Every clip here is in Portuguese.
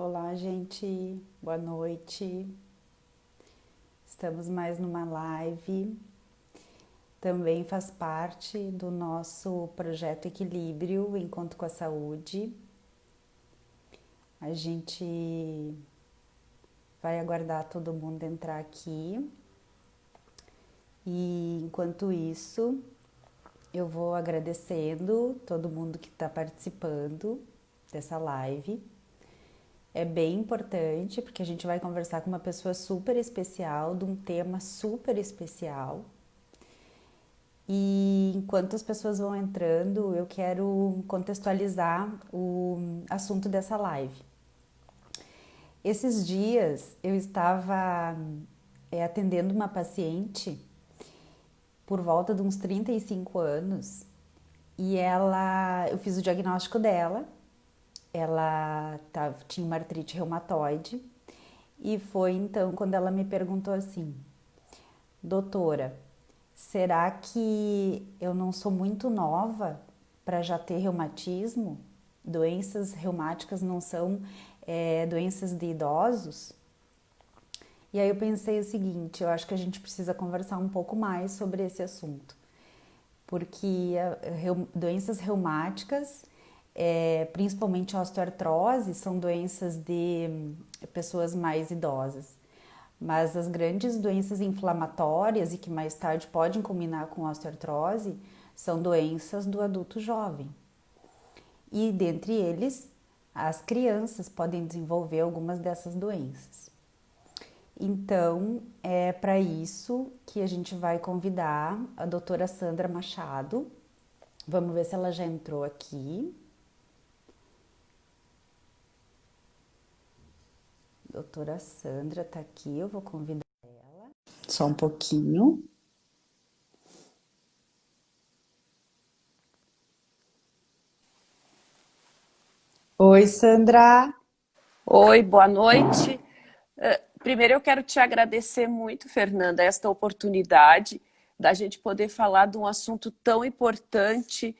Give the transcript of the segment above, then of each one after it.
Olá, gente. Boa noite. Estamos mais numa live. Também faz parte do nosso projeto Equilíbrio Encontro com a Saúde. A gente vai aguardar todo mundo entrar aqui. E enquanto isso, eu vou agradecendo todo mundo que está participando dessa live. É bem importante porque a gente vai conversar com uma pessoa super especial, de um tema super especial. E enquanto as pessoas vão entrando, eu quero contextualizar o assunto dessa live. Esses dias eu estava atendendo uma paciente por volta de uns 35 anos e eu fiz o diagnóstico dela. Ela tinha uma artrite reumatoide e foi então quando ela me perguntou assim: doutora, será que eu não sou muito nova para já ter reumatismo? Doenças reumáticas não são doenças de idosos? E aí eu pensei o seguinte: eu acho que a gente precisa conversar um pouco mais sobre esse assunto, porque doenças reumáticas, principalmente a osteoartrose, são doenças de pessoas mais idosas. Mas as grandes doenças inflamatórias e que mais tarde podem culminar com osteoartrose são doenças do adulto jovem. E dentre eles, as crianças podem desenvolver algumas dessas doenças. Então, é para isso que a gente vai convidar a doutora Sandra Machado. Vamos ver se ela já entrou aqui. Doutora Sandra tá aqui, eu vou convidar ela. Só um pouquinho. Oi, Sandra. Oi, boa noite. Primeiro eu quero te agradecer muito, Fernanda, esta oportunidade da gente poder falar de um assunto tão importante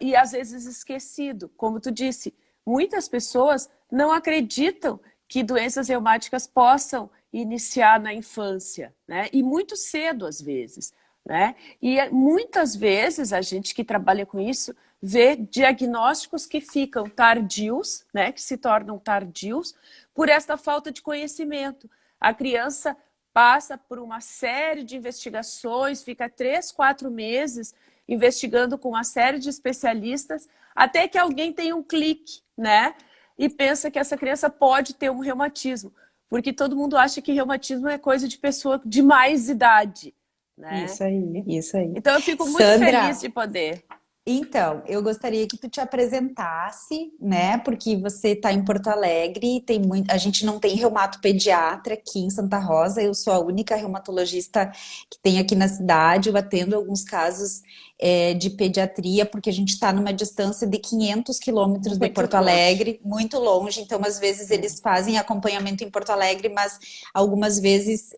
e às vezes esquecido. Como tu disse, muitas pessoas não acreditam que doenças reumáticas possam iniciar na infância, né? E muito cedo às vezes, né? E muitas vezes a gente que trabalha com isso vê diagnósticos que ficam tardios, né? Que se tornam tardios por esta falta de conhecimento. A criança passa por uma série de investigações, fica 3, 4 meses investigando com uma série de especialistas, até que alguém tem um clique, né? E pensa que essa criança pode ter um reumatismo, porque todo mundo acha que reumatismo é coisa de pessoa de mais idade, né? Isso aí, isso aí. Então eu fico muito feliz Sandra, de poder. então, eu gostaria que tu te apresentasse, né? Porque você está em Porto Alegre, tem muito, a gente não tem reumato pediatra aqui em Santa Rosa. Eu sou a única reumatologista que tem aqui na cidade. Eu atendo alguns casos de pediatria, porque a gente está numa distância de 500 quilômetros de Muito Porto longe. Alegre, muito longe. Então, às vezes eles fazem acompanhamento em Porto Alegre, mas algumas vezes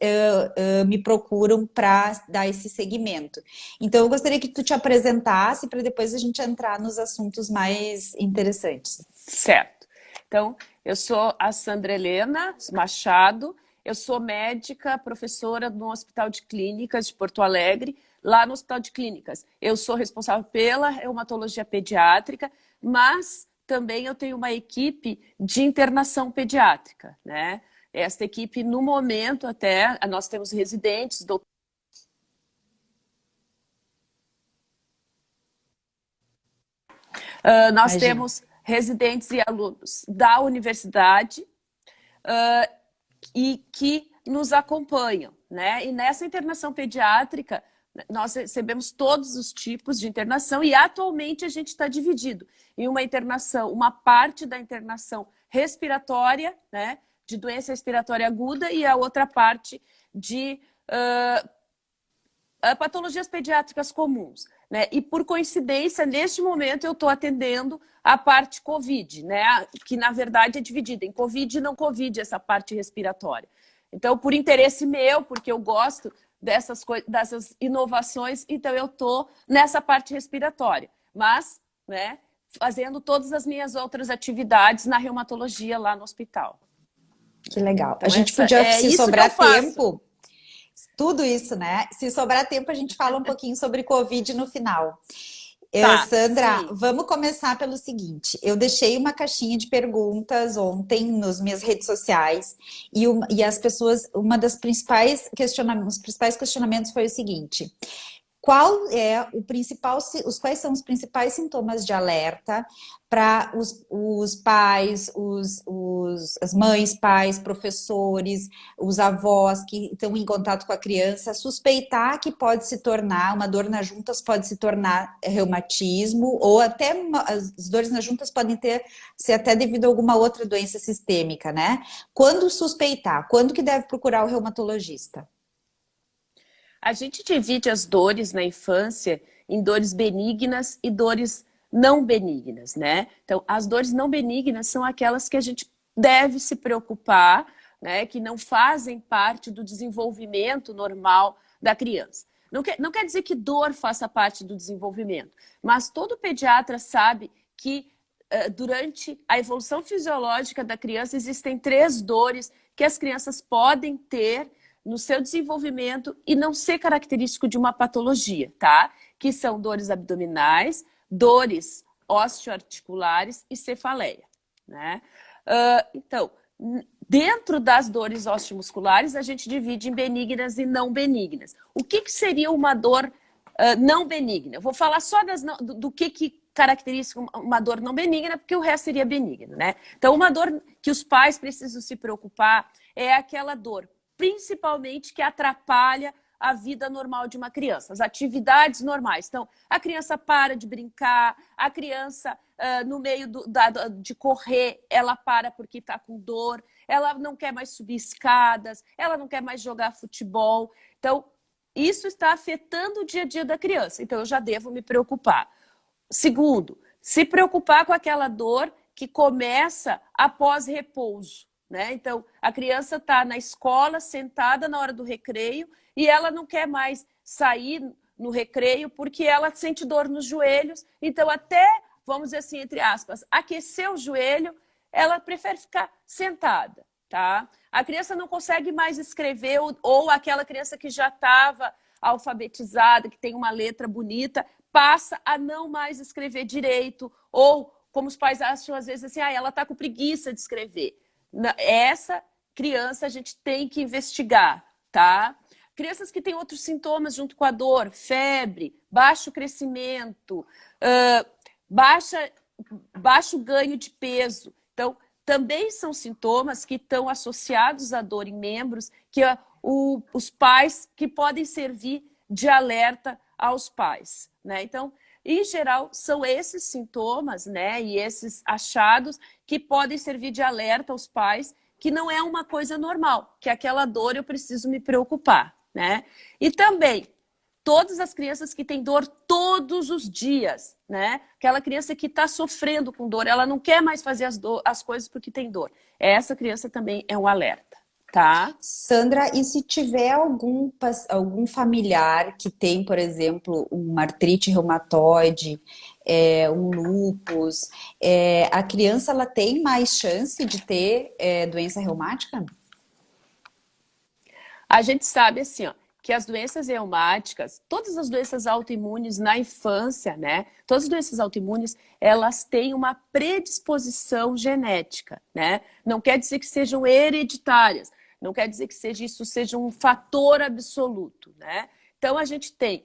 me procuram para dar esse segmento. Então, eu gostaria que tu te apresentasse para depois a gente entrar nos assuntos mais interessantes. Certo. Então, eu sou a Sandra Helena Machado, eu sou médica, professora no Hospital de Clínicas de Porto Alegre. Lá no Hospital de Clínicas, eu sou responsável pela reumatologia pediátrica, mas também eu tenho uma equipe de internação pediátrica, né? Esta equipe, no momento até, nós temos residentes, nós Imagina. temos residentes e alunos da universidade e que nos acompanham, né? E nessa internação pediátrica, nós recebemos todos os tipos de internação e atualmente a gente está dividido em uma internação, uma parte da internação respiratória, né? De doença respiratória aguda e a outra parte de patologias pediátricas comuns, né? E por coincidência, neste momento eu estou atendendo a parte COVID, né? Que na verdade é dividida em COVID e não COVID, essa parte respiratória. Então, por interesse meu, porque eu gosto dessas inovações, então eu estou nessa parte respiratória. Mas, né? fazendo todas as minhas outras atividades na reumatologia lá no hospital. Que legal. Então, A gente podia, é se isso que eu sobrar faço. tempo, tudo isso, né? Se sobrar tempo, a gente fala um pouquinho sobre Covid no final. Tá, Sandra, sim. vamos começar pelo seguinte. Eu deixei uma caixinha de perguntas ontem nas minhas redes sociais e as pessoas, uma das principais questionamentos, os principais questionamentos foi o seguinte: qual é o principal, quais são os principais sintomas de alerta para os pais, as mães, pais, professores, os avós que estão em contato com a criança, suspeitar que pode se tornar, uma dor nas juntas pode se tornar reumatismo, ou até as dores nas juntas podem ser até devido a alguma outra doença sistêmica, né? Quando suspeitar? Quando que deve procurar o reumatologista? A gente divide as dores na infância em dores benignas e dores não benignas, né? Então, as dores não benignas são aquelas que a gente deve se preocupar, né? Que não fazem parte do desenvolvimento normal da criança. Não quer dizer que dor faça parte do desenvolvimento, mas todo pediatra sabe que durante a evolução fisiológica da criança existem 3 dores que as crianças podem ter no seu desenvolvimento e não ser característico de uma patologia, tá? Que são dores abdominais, dores osteoarticulares e cefaleia, né? Então, dentro das dores osteomusculares, a gente divide em benignas e não benignas. O que seria uma dor não benigna? Eu vou falar só do que caracteriza uma dor não benigna, porque o resto seria benigno, né? Então, uma dor que os pais precisam se preocupar é aquela dor principalmente que atrapalha a vida normal de uma criança, as atividades normais. Então, a criança para de brincar, a criança, no meio de correr, ela para porque está com dor, ela não quer mais subir escadas, ela não quer mais jogar futebol. Então, isso está afetando o dia a dia da criança. Então, eu já devo me preocupar. Segundo, se preocupar com aquela dor que começa após repouso. Né? Então, a criança está na escola, sentada na hora do recreio, e ela não quer mais sair no recreio porque ela sente dor nos joelhos. Então, até, vamos dizer assim, entre aspas, aquecer o joelho, ela prefere ficar sentada. Tá? A criança não consegue mais escrever, ou aquela criança que já estava alfabetizada, que tem uma letra bonita, passa a não mais escrever direito, ou, como os pais acham às vezes assim, ela está com preguiça de escrever. Essa criança a gente tem que investigar, tá? Crianças que têm outros sintomas junto com a dor, febre, baixo crescimento, baixo ganho de peso. Então, também são sintomas que estão associados à dor em membros, que os pais que podem servir de alerta aos pais, né? Então, em geral, são esses sintomas, né, e esses achados que podem servir de alerta aos pais que não é uma coisa normal, que aquela dor eu preciso me preocupar, né? E também, todas as crianças que têm dor todos os dias, né? Aquela criança que está sofrendo com dor, ela não quer mais fazer as coisas porque tem dor. Essa criança também é um alerta, tá? Sandra, e se tiver algum familiar que tem, por exemplo, uma artrite reumatoide, um lúpus, a criança ela tem mais chance de ter doença reumática? A gente sabe assim, ó, que as doenças reumáticas, todas as doenças autoimunes na infância, né? Todas as doenças autoimunes, elas têm uma predisposição genética, né? Não quer dizer que sejam hereditárias, não quer dizer que isso seja um fator absoluto, né? Então a gente tem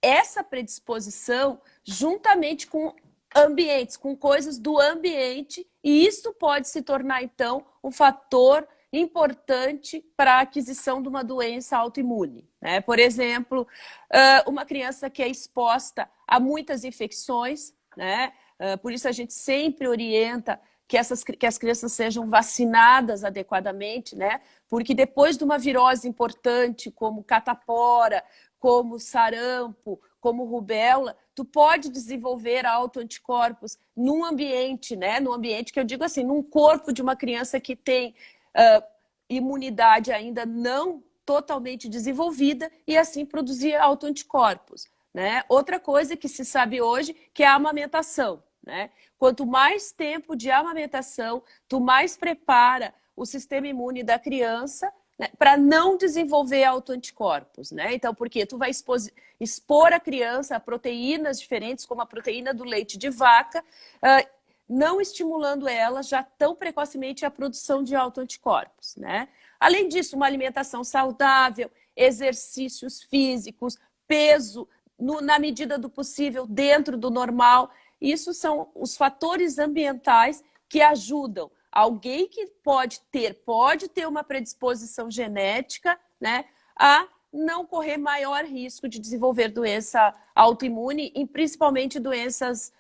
essa predisposição juntamente com ambientes, com coisas do ambiente, e isso pode se tornar então um fator importante para a aquisição de uma doença autoimune, né? Por exemplo, uma criança que é exposta a muitas infecções, né? Por isso a gente sempre orienta que as crianças sejam vacinadas adequadamente, né? Porque depois de uma virose importante, como catapora, como sarampo, como rubéola, tu pode desenvolver autoanticorpos num ambiente, né? Num ambiente que eu digo assim, num corpo de uma criança que tem imunidade ainda não totalmente desenvolvida e assim produzir autoanticorpos, né? Outra coisa que se sabe hoje que é a amamentação, né? Quanto mais tempo de amamentação, tu mais prepara o sistema imune da criança, né, para não desenvolver autoanticorpos, né? Então, porque tu vai expor a criança a proteínas diferentes, como a proteína do leite de vaca, não estimulando ela já tão precocemente a produção de autoanticorpos, né? Além disso, uma alimentação saudável, exercícios físicos, peso na medida do possível, dentro do normal. Isso são os fatores ambientais que ajudam alguém que pode ter uma predisposição genética, né, a não correr maior risco de desenvolver doença autoimune, e principalmente doenças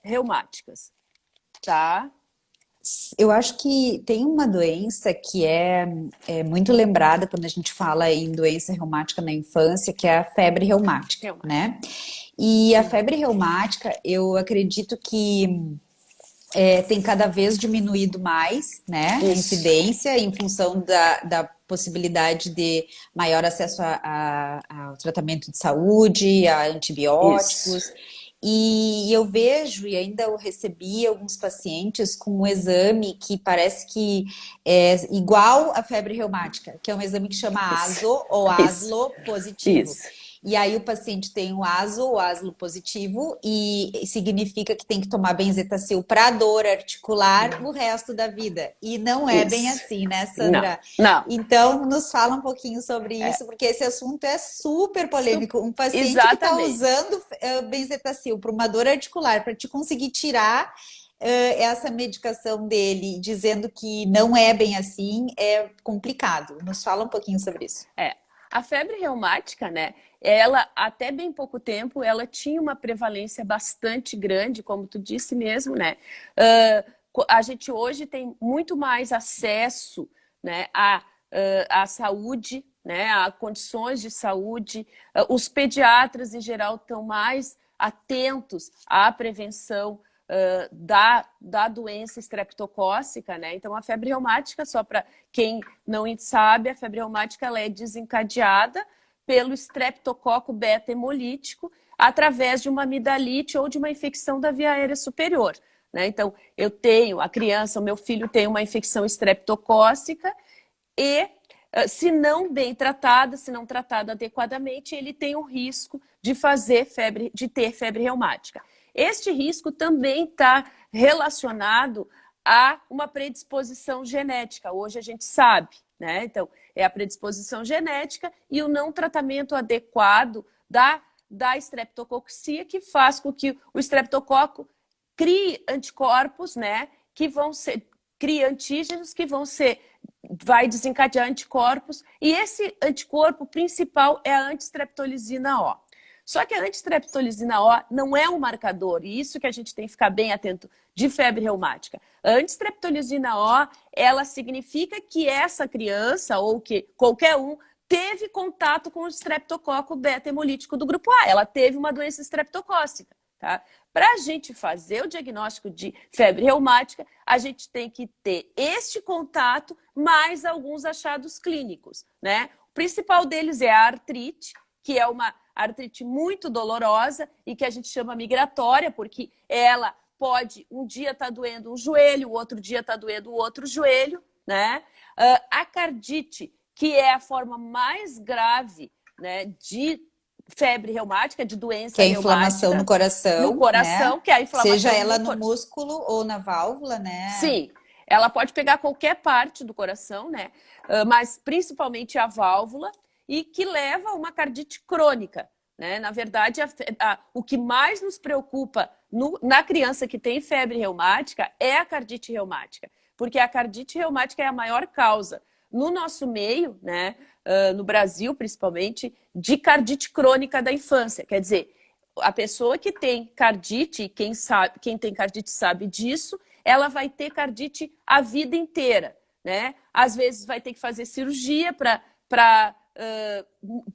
reumáticas, tá? Eu acho que tem uma doença que é muito lembrada quando a gente fala em doença reumática na infância, que é a febre reumática, né? E a febre reumática, eu acredito que tem cada vez diminuído mais, né, a incidência em função da possibilidade de maior acesso ao tratamento de saúde, a antibióticos. Isso. E eu vejo, e ainda eu recebi alguns pacientes com um exame que parece que é igual à febre reumática, que é um exame que chama ASO ou ASLO positivo. Isso. E aí o paciente tem o ASO positivo e significa que tem que tomar benzetacil para dor articular o resto da vida. E não é bem assim, né, Sandra? Não. Então, nos fala um pouquinho sobre isso, porque esse assunto é super polêmico. Um paciente que está usando benzetacil para uma dor articular, para te conseguir tirar essa medicação dele, dizendo que não é bem assim, é complicado. Nos fala um pouquinho sobre isso. A febre reumática, né? Ela, até bem pouco tempo, ela tinha uma prevalência bastante grande, como tu disse mesmo, né? A gente hoje tem muito mais acesso, né, à saúde, né, a condições de saúde. Os pediatras, em geral, estão mais atentos à prevenção da doença estreptocócica, né? Então, a febre reumática, só para quem não sabe, a febre reumática ela é desencadeada pelo estreptococo beta-hemolítico através de uma amidalite ou de uma infecção da via aérea superior, né? Então, o meu filho tem uma infecção estreptocócica e, se não bem tratada, se não tratada adequadamente, ele tem o risco de ter febre reumática. Este risco também está relacionado a uma predisposição genética. Hoje a gente sabe, né? Então, é a predisposição genética e o não tratamento adequado da estreptococcía, que faz com que o estreptococo crie anticorpos, né? Cria antígenos que vai desencadear anticorpos, e esse anticorpo principal é a antistreptolizina O. Só que a antistreptolizina O não é um marcador, e isso que a gente tem que ficar bem atento de febre reumática. A antistreptolizina O, ela significa que essa criança, ou que qualquer um, teve contato com o estreptococo beta-hemolítico do grupo A. Ela teve uma doença estreptocócica, tá? Para a gente fazer o diagnóstico de febre reumática, a gente tem que ter este contato mais alguns achados clínicos, né? O principal deles é a artrite, que é uma artrite muito dolorosa e que a gente chama migratória, porque ela pode um dia estar doendo um joelho, o outro dia está doendo o outro joelho, né? A cardite, que é a forma mais grave, né, de febre reumática, de doença que é a inflamação no coração, né? Que é a inflamação seja ela no músculo ou na válvula, né? Sim, ela pode pegar qualquer parte do coração, né? Mas principalmente a válvula, e que leva a uma cardite crônica, né? Na verdade, o que mais nos preocupa na criança que tem febre reumática é a cardite reumática, porque a cardite reumática é a maior causa no nosso meio, né? No Brasil, principalmente, de cardite crônica da infância. Quer dizer, a pessoa que tem cardite, quem tem cardite sabe disso, ela vai ter cardite a vida inteira, né? Às vezes vai ter que fazer cirurgia para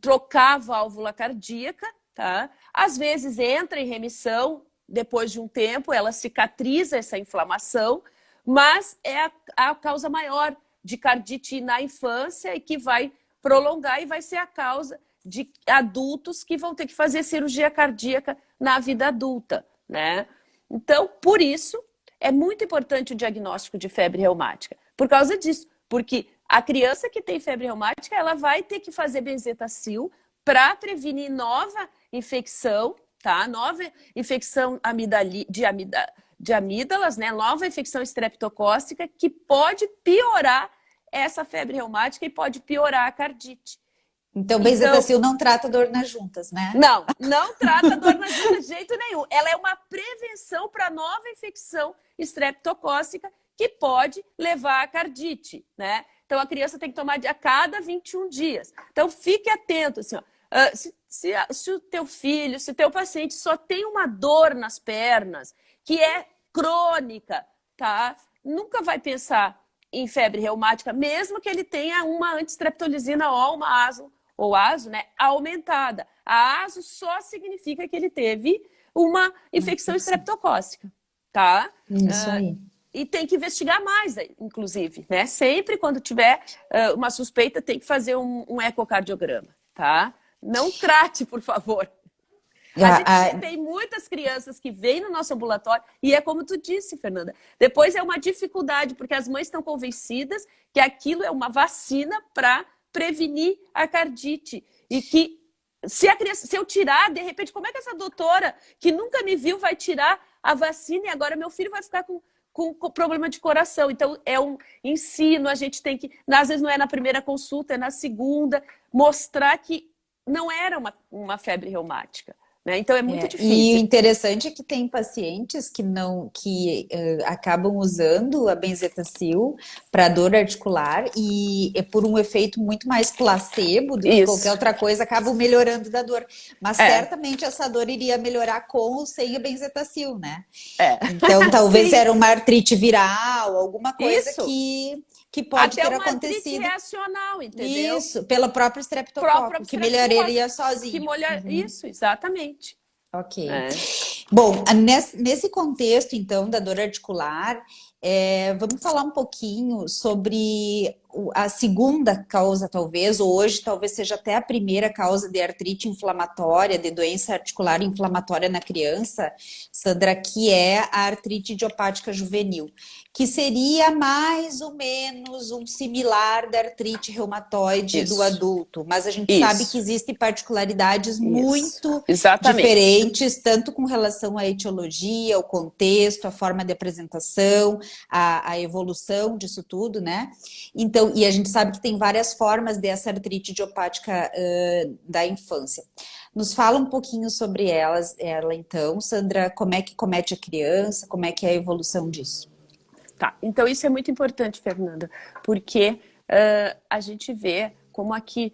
trocar a válvula cardíaca, tá? Às vezes entra em remissão, depois de um tempo ela cicatriza essa inflamação, mas é a causa maior de cardite na infância e que vai prolongar e vai ser a causa de adultos que vão ter que fazer cirurgia cardíaca na vida adulta, né? Então, por isso, é muito importante o diagnóstico de febre reumática. Por causa disso, porque a criança que tem febre reumática, ela vai ter que fazer benzetacil para prevenir nova infecção, tá? Nova infecção de amígdalas, né? Nova infecção estreptocócica que pode piorar essa febre reumática e pode piorar a cardite. Então, benzetacil não trata dor nas juntas, né? Não trata dor nas juntas de jeito nenhum. Ela é uma prevenção para nova infecção estreptocócica que pode levar a cardite, né? Então, a criança tem que tomar a cada 21 dias. Então, fique atento, assim, ó. Se o teu filho, se o teu paciente só tem uma dor nas pernas, que é crônica, tá? Nunca vai pensar em febre reumática, mesmo que ele tenha uma antistreptolizina ou uma ASO, né, aumentada. A ASO só significa que ele teve uma infecção estreptocócica, tá? Isso aí. E tem que investigar mais, inclusive, né? Sempre quando tiver uma suspeita, tem que fazer um ecocardiograma, tá? Não trate, por favor. A gente tem muitas crianças que vêm no nosso ambulatório e é como tu disse, Fernanda. Depois é uma dificuldade, porque as mães estão convencidas que aquilo é uma vacina para prevenir a cardite. E que se eu tirar, de repente, como é que essa doutora que nunca me viu vai tirar a vacina e agora meu filho vai ficar com problema de coração? Então, é um ensino, a gente tem que, às vezes não é na primeira consulta, é na segunda, mostrar que não era uma febre reumática. Né? Então é muito difícil. E o interessante é que tem pacientes que acabam usando a benzetacil para dor articular e por um efeito muito mais placebo do que qualquer outra coisa, acabam melhorando da dor. Mas certamente essa dor iria melhorar com ou sem a benzetacil, né? Então talvez era uma artrite viral, alguma coisa que pode ter acontecido. Até uma artrite reacional, entendeu? Isso, pelo próprio estreptococo, que melhoraria sozinho. Isso, exatamente. Ok. Bom, nesse contexto, então, da dor articular, vamos falar um pouquinho sobre a segunda causa, talvez, ou hoje talvez seja até a primeira causa de artrite inflamatória, de doença articular inflamatória na criança, Sandra, que é a artrite idiopática juvenil, que seria mais ou menos um similar da artrite reumatoide do adulto, mas a gente sabe que existem particularidades muito diferentes, tanto com relação à etiologia, o contexto, a forma de apresentação, a evolução disso tudo, né? Então, e a gente sabe que tem várias formas dessa artrite idiopática da infância. Nos fala um pouquinho sobre ela então, Sandra, como é que comete a criança, como é que é a evolução disso? Tá, então isso é muito importante, Fernanda, porque a gente vê como aqui,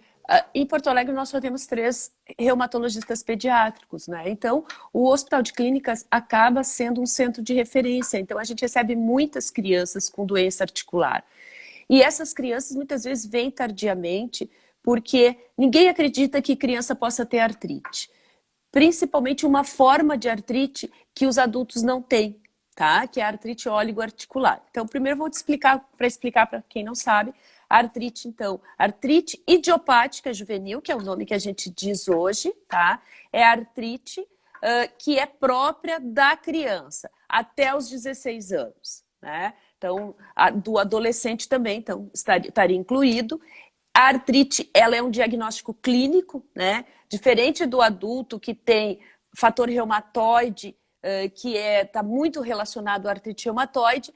em Porto Alegre nós só temos 3 reumatologistas pediátricos, né? Então o Hospital de Clínicas acaba sendo um centro de referência, então a gente recebe muitas crianças com doença articular. E essas crianças muitas vezes vêm tardiamente porque ninguém acredita que criança possa ter artrite. Principalmente uma forma de artrite que os adultos não têm, tá? Que é a artrite óligo-articular. Então, primeiro vou te explicar, para quem não sabe, a artrite, então, artrite idiopática juvenil, que é o nome que a gente diz hoje, tá? É a artrite que é própria da criança, até os 16 anos, né? Então, do adolescente também, então, estaria incluído. A artrite, ela é um diagnóstico clínico, né? Diferente do adulto que tem fator reumatoide, que está muito relacionado à artrite reumatoide,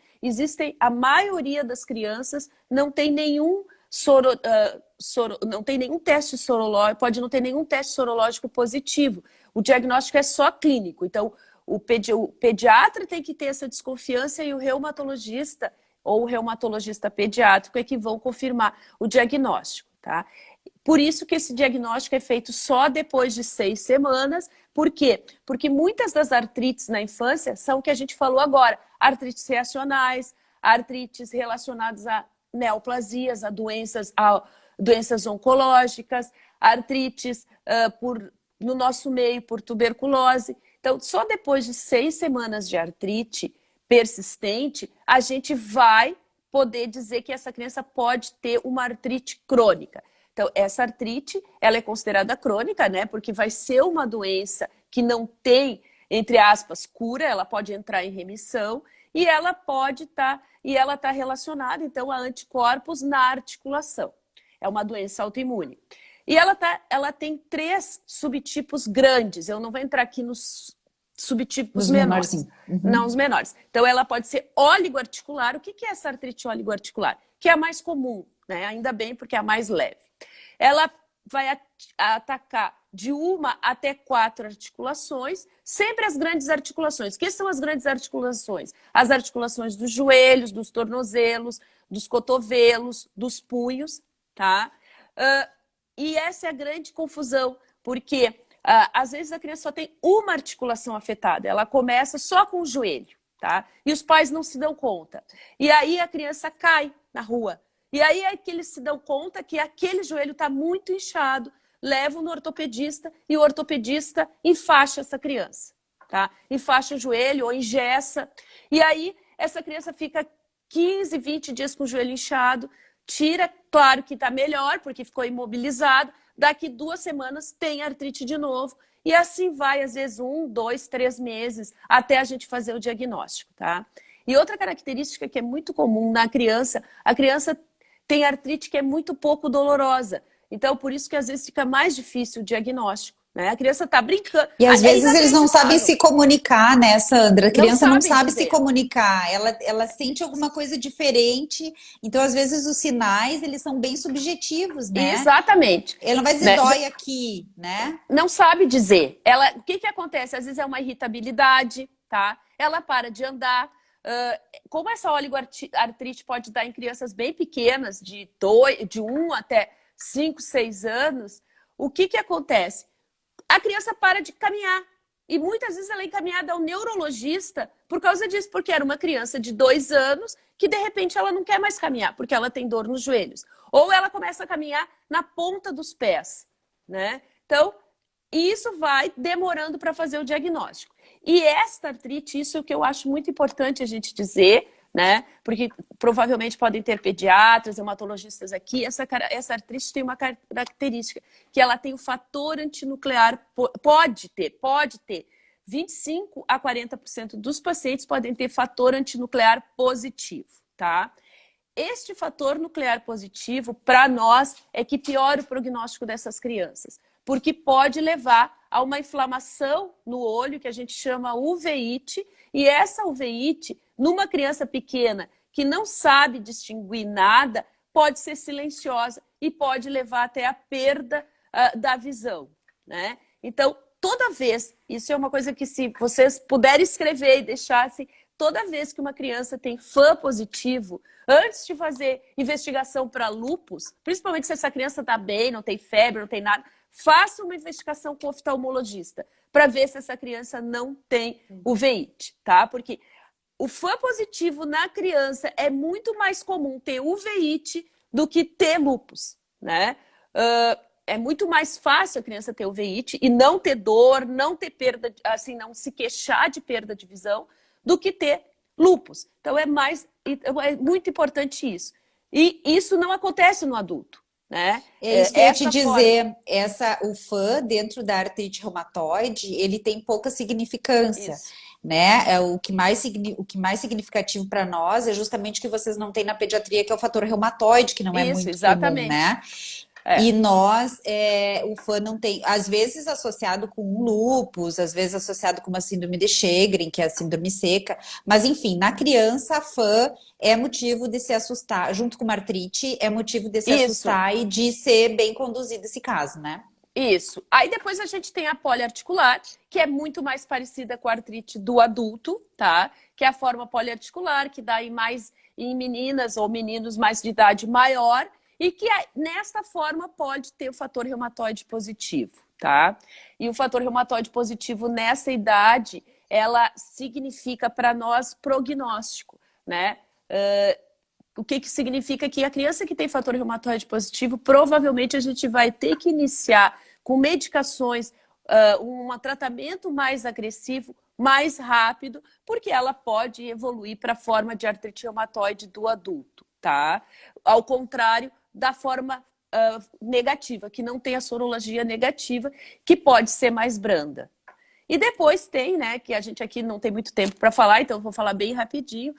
a maioria das crianças não tem nenhum não tem nenhum teste sorológico, pode não ter nenhum teste sorológico positivo. O diagnóstico é só clínico. Então, o pediatra tem que ter essa desconfiança e o reumatologista ou o reumatologista pediátrico é que vão confirmar o diagnóstico, tá? Por isso que esse diagnóstico é feito só depois de 6 semanas. Por quê? Porque muitas das artrites na infância são o que a gente falou agora, artrites reacionais, artrites relacionadas a neoplasias, a doenças oncológicas, artrites no nosso meio por tuberculose. Então, só depois de 6 semanas de artrite persistente, a gente vai poder dizer que essa criança pode ter uma artrite crônica. Então, essa artrite, ela é considerada crônica, né? Porque vai ser uma doença que não tem entre aspas, cura, ela pode entrar em remissão e ela está relacionada, então, a anticorpos na articulação. É uma doença autoimune. E ela tem 3 subtipos grandes. Eu não vou entrar aqui nos subtipos menores. Não os menores. Então, ela pode ser oligoarticular. O que é essa artrite oligoarticular? Que é a mais comum, né? Ainda bem, porque é a mais leve. Ela vai atacar de 1 até 4 articulações, sempre as grandes articulações. O que são as grandes articulações? As articulações dos joelhos, dos tornozelos, dos cotovelos, dos punhos, tá? E essa é a grande confusão, porque às vezes a criança só tem uma articulação afetada, ela começa só com o joelho, tá? E os pais não se dão conta. E aí a criança cai na rua. E aí é que eles se dão conta que aquele joelho está muito inchado, levam no ortopedista e o ortopedista enfaixa essa criança, tá? Enfaixa o joelho ou engessa. E aí essa criança fica 15, 20 dias com o joelho inchado, tira, claro que está melhor, porque ficou imobilizado. Daqui 2 semanas tem artrite de novo. E assim vai, às vezes, 1, 2, 3 meses, até a gente fazer o diagnóstico, tá? E outra característica que é muito comum na criança, a criança tem artrite que é muito pouco dolorosa. Então, por isso que às vezes fica mais difícil o diagnóstico, né? A criança está brincando. E às vezes eles não sabem se comunicar, né, Sandra? A criança não sabe se comunicar, ela sente alguma coisa diferente, então às vezes os sinais, eles são bem subjetivos, né? Exatamente. Ela não vai dizer, né, dói aqui, né? Não sabe dizer. O que acontece? Às vezes é uma irritabilidade, tá? Ela para de andar. Como essa oligoartrite pode dar em crianças bem pequenas, de 1 até 5, 6 anos, o que acontece? A criança para de caminhar. E muitas vezes ela é encaminhada ao neurologista por causa disso, porque era uma criança de 2 anos que de repente ela não quer mais caminhar, porque ela tem dor nos joelhos. Ou ela começa a caminhar na ponta dos pés, né? Então, isso vai demorando para fazer o diagnóstico. E esta artrite, isso é o que eu acho muito importante a gente dizer, né? Porque provavelmente podem ter pediatras, hematologistas aqui. Essa artrite tem uma característica, que ela tem o fator antinuclear, pode ter. 25 a 40% dos pacientes podem ter fator antinuclear positivo, tá? Este fator nuclear positivo, para nós, é que piora o prognóstico dessas crianças, porque pode levar a uma inflamação no olho, que a gente chama uveíte, e essa uveíte, numa criança pequena que não sabe distinguir nada, pode ser silenciosa e pode levar até a perda da visão, né? Então, toda vez, isso é uma coisa que se vocês puderem escrever e deixar assim, toda vez que uma criança tem FAM positivo, antes de fazer investigação para lúpus, principalmente se essa criança está bem, não tem febre, não tem nada, faça uma investigação com o oftalmologista para ver se essa criança não tem uveíte, tá? Porque o FAM positivo na criança é muito mais comum ter uveíte do que ter lúpus, né? É muito mais fácil a criança ter uveíte e não ter dor, não ter perda, assim, não se queixar de perda de visão, do que ter lúpus. Então é muito importante isso. E isso não acontece no adulto, né? É isso que eu ia te dizer, o FAM dentro da artrite reumatoide, ele tem pouca significância. Isso. Né? O que mais significativo para nós é justamente o que vocês não têm na pediatria, que é o fator reumatoide, que não é muito exatamente. comum, né? E nós, o FAM não tem, às vezes associado com um lúpus, às vezes associado com uma síndrome de Sjögren, que é a síndrome seca, mas enfim, na criança a FAM é motivo de se assustar, junto com uma artrite, é motivo de se assustar e de ser bem conduzido esse caso, né? Isso. Aí depois a gente tem a poliarticular, que é muito mais parecida com a artrite do adulto, tá? Que é a forma poliarticular, que dá em meninas ou meninos mais de idade maior, e que nesta forma pode ter o fator reumatoide positivo, tá? E o fator reumatoide positivo nessa idade, ela significa para nós prognóstico, né? O que significa que a criança que tem fator reumatoide positivo, provavelmente a gente vai ter que iniciar com medicações, um tratamento mais agressivo, mais rápido, porque ela pode evoluir para a forma de artrite reumatoide do adulto, tá? Ao contrário da forma negativa, que não tem a sorologia negativa, que pode ser mais branda. E depois tem, né, que a gente aqui não tem muito tempo para falar, então eu vou falar bem rapidinho,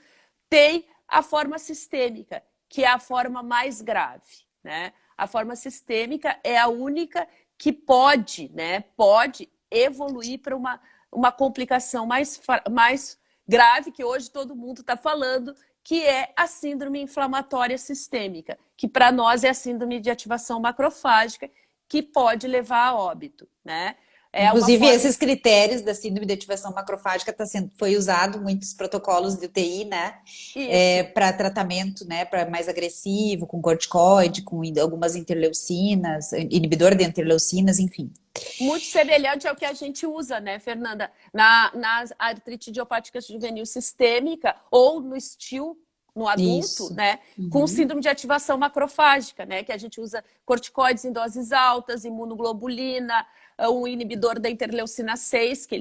tem a forma sistêmica, que é a forma mais grave, né? A forma sistêmica é a única que pode, né, pode evoluir para uma complicação mais grave, que hoje todo mundo está falando, que é a síndrome inflamatória sistêmica, que para nós é a síndrome de ativação macrofágica, que pode levar a óbito, né? É uma Inclusive, forma... esses critérios da síndrome de ativação macrofágica foi usado em muitos protocolos de UTI, né? Isso. Para tratamento, né? Para mais agressivo, com corticoide, com algumas interleucinas, inibidor de interleucinas, enfim. Muito semelhante ao que a gente usa, né, Fernanda? Na artrite idiopática juvenil sistêmica ou no STIL, no adulto, Isso. né? Com síndrome de ativação macrofágica, né? Que a gente usa corticoides em doses altas, imunoglobulina, um inibidor da interleucina 6, que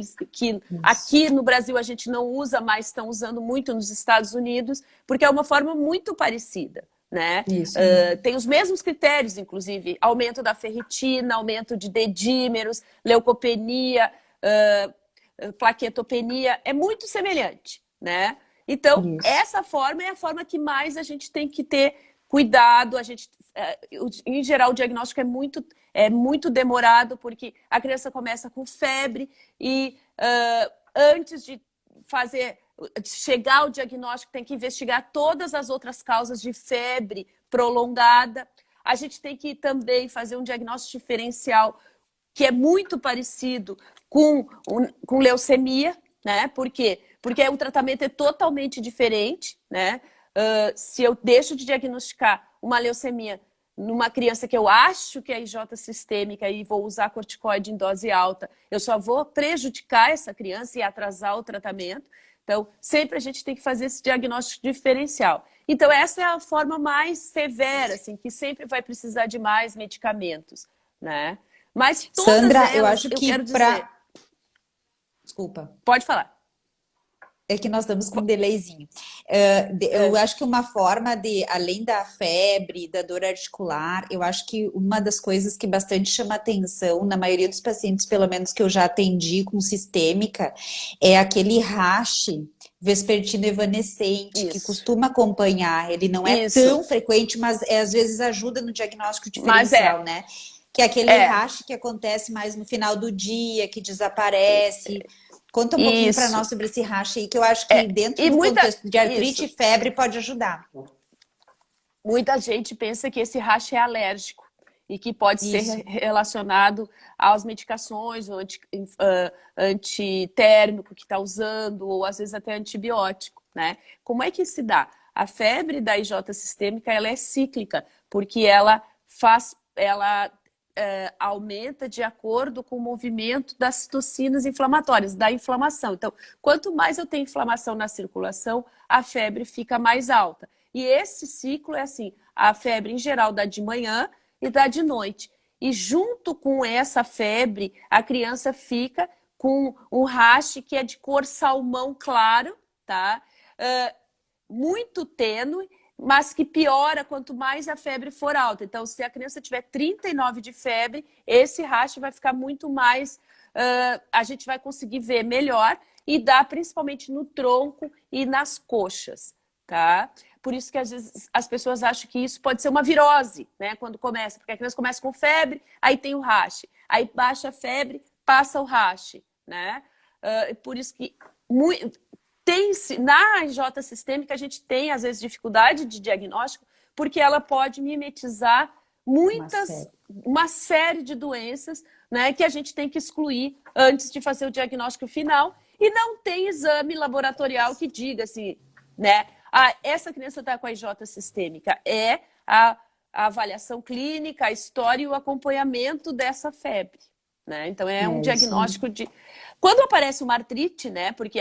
aqui no Brasil a gente não usa, mas estão usando muito nos Estados Unidos, porque é uma forma muito parecida. Né? Tem os mesmos critérios, inclusive, aumento da ferritina, aumento de dedímeros, leucopenia, plaquetopenia, é muito semelhante, né? Então, essa forma é a forma que mais a gente tem que ter cuidado. Em geral, o diagnóstico é muito demorado, porque a criança começa com febre e antes de chegar ao diagnóstico, tem que investigar todas as outras causas de febre prolongada. A gente tem que também fazer um diagnóstico diferencial, que é muito parecido com leucemia, né? Por quê? Porque o tratamento é totalmente diferente, né? Se eu deixo de diagnosticar uma leucemia numa criança que eu acho que é IJ sistêmica e vou usar corticoide em dose alta, eu só vou prejudicar essa criança e atrasar o tratamento. Então, sempre a gente tem que fazer esse diagnóstico diferencial. Então, essa é a forma mais severa, assim, que sempre vai precisar de mais medicamentos, né? Mas todas Sandra, elas, eu acho eu que quero dizer... Desculpa. Pode falar. É que nós estamos com um delayzinho. Eu acho que uma forma de, além da febre, da dor articular, eu acho que uma das coisas que bastante chama atenção, na maioria dos pacientes, pelo menos que eu já atendi com sistêmica, é aquele rash vespertino evanescente, que costuma acompanhar. Ele não é tão frequente, mas às vezes ajuda no diagnóstico diferencial, né? Que é aquele rash que acontece mais no final do dia, que desaparece. Conta um pouquinho para nós sobre esse rash aí, que eu acho que dentro do contexto de artrite e febre pode ajudar. Muita gente pensa que esse rash é alérgico e que pode ser relacionado às medicações, ou antitérmico que está usando, ou às vezes até antibiótico, né? Como é que se dá? A febre da IJ sistêmica, ela é cíclica, porque ela aumenta de acordo com o movimento das citocinas inflamatórias, da inflamação. Então, quanto mais eu tenho inflamação na circulação, a febre fica mais alta. E esse ciclo é assim, a febre em geral dá de manhã e dá de noite. E junto com essa febre, a criança fica com um rash que é de cor salmão claro, tá? Muito tênue, mas que piora quanto mais a febre for alta. Então, se a criança tiver 39 de febre, esse rash vai ficar muito mais... a gente vai conseguir ver melhor e dá principalmente no tronco e nas coxas, tá? Por isso que às vezes as pessoas acham que isso pode ser uma virose, né? Quando começa, porque a criança começa com febre, aí tem o rash. Aí baixa a febre, passa o rash, né? Por isso que... Na IJ sistêmica, a gente tem, às vezes, dificuldade de diagnóstico, porque ela pode mimetizar uma série de doenças, né, que a gente tem que excluir antes de fazer o diagnóstico final. E não tem exame laboratorial que diga assim, né? Essa criança está com a IJ sistêmica. É a avaliação clínica, a história e o acompanhamento dessa febre, né? Então, é um diagnóstico de... Quando aparece uma artrite, né? Porque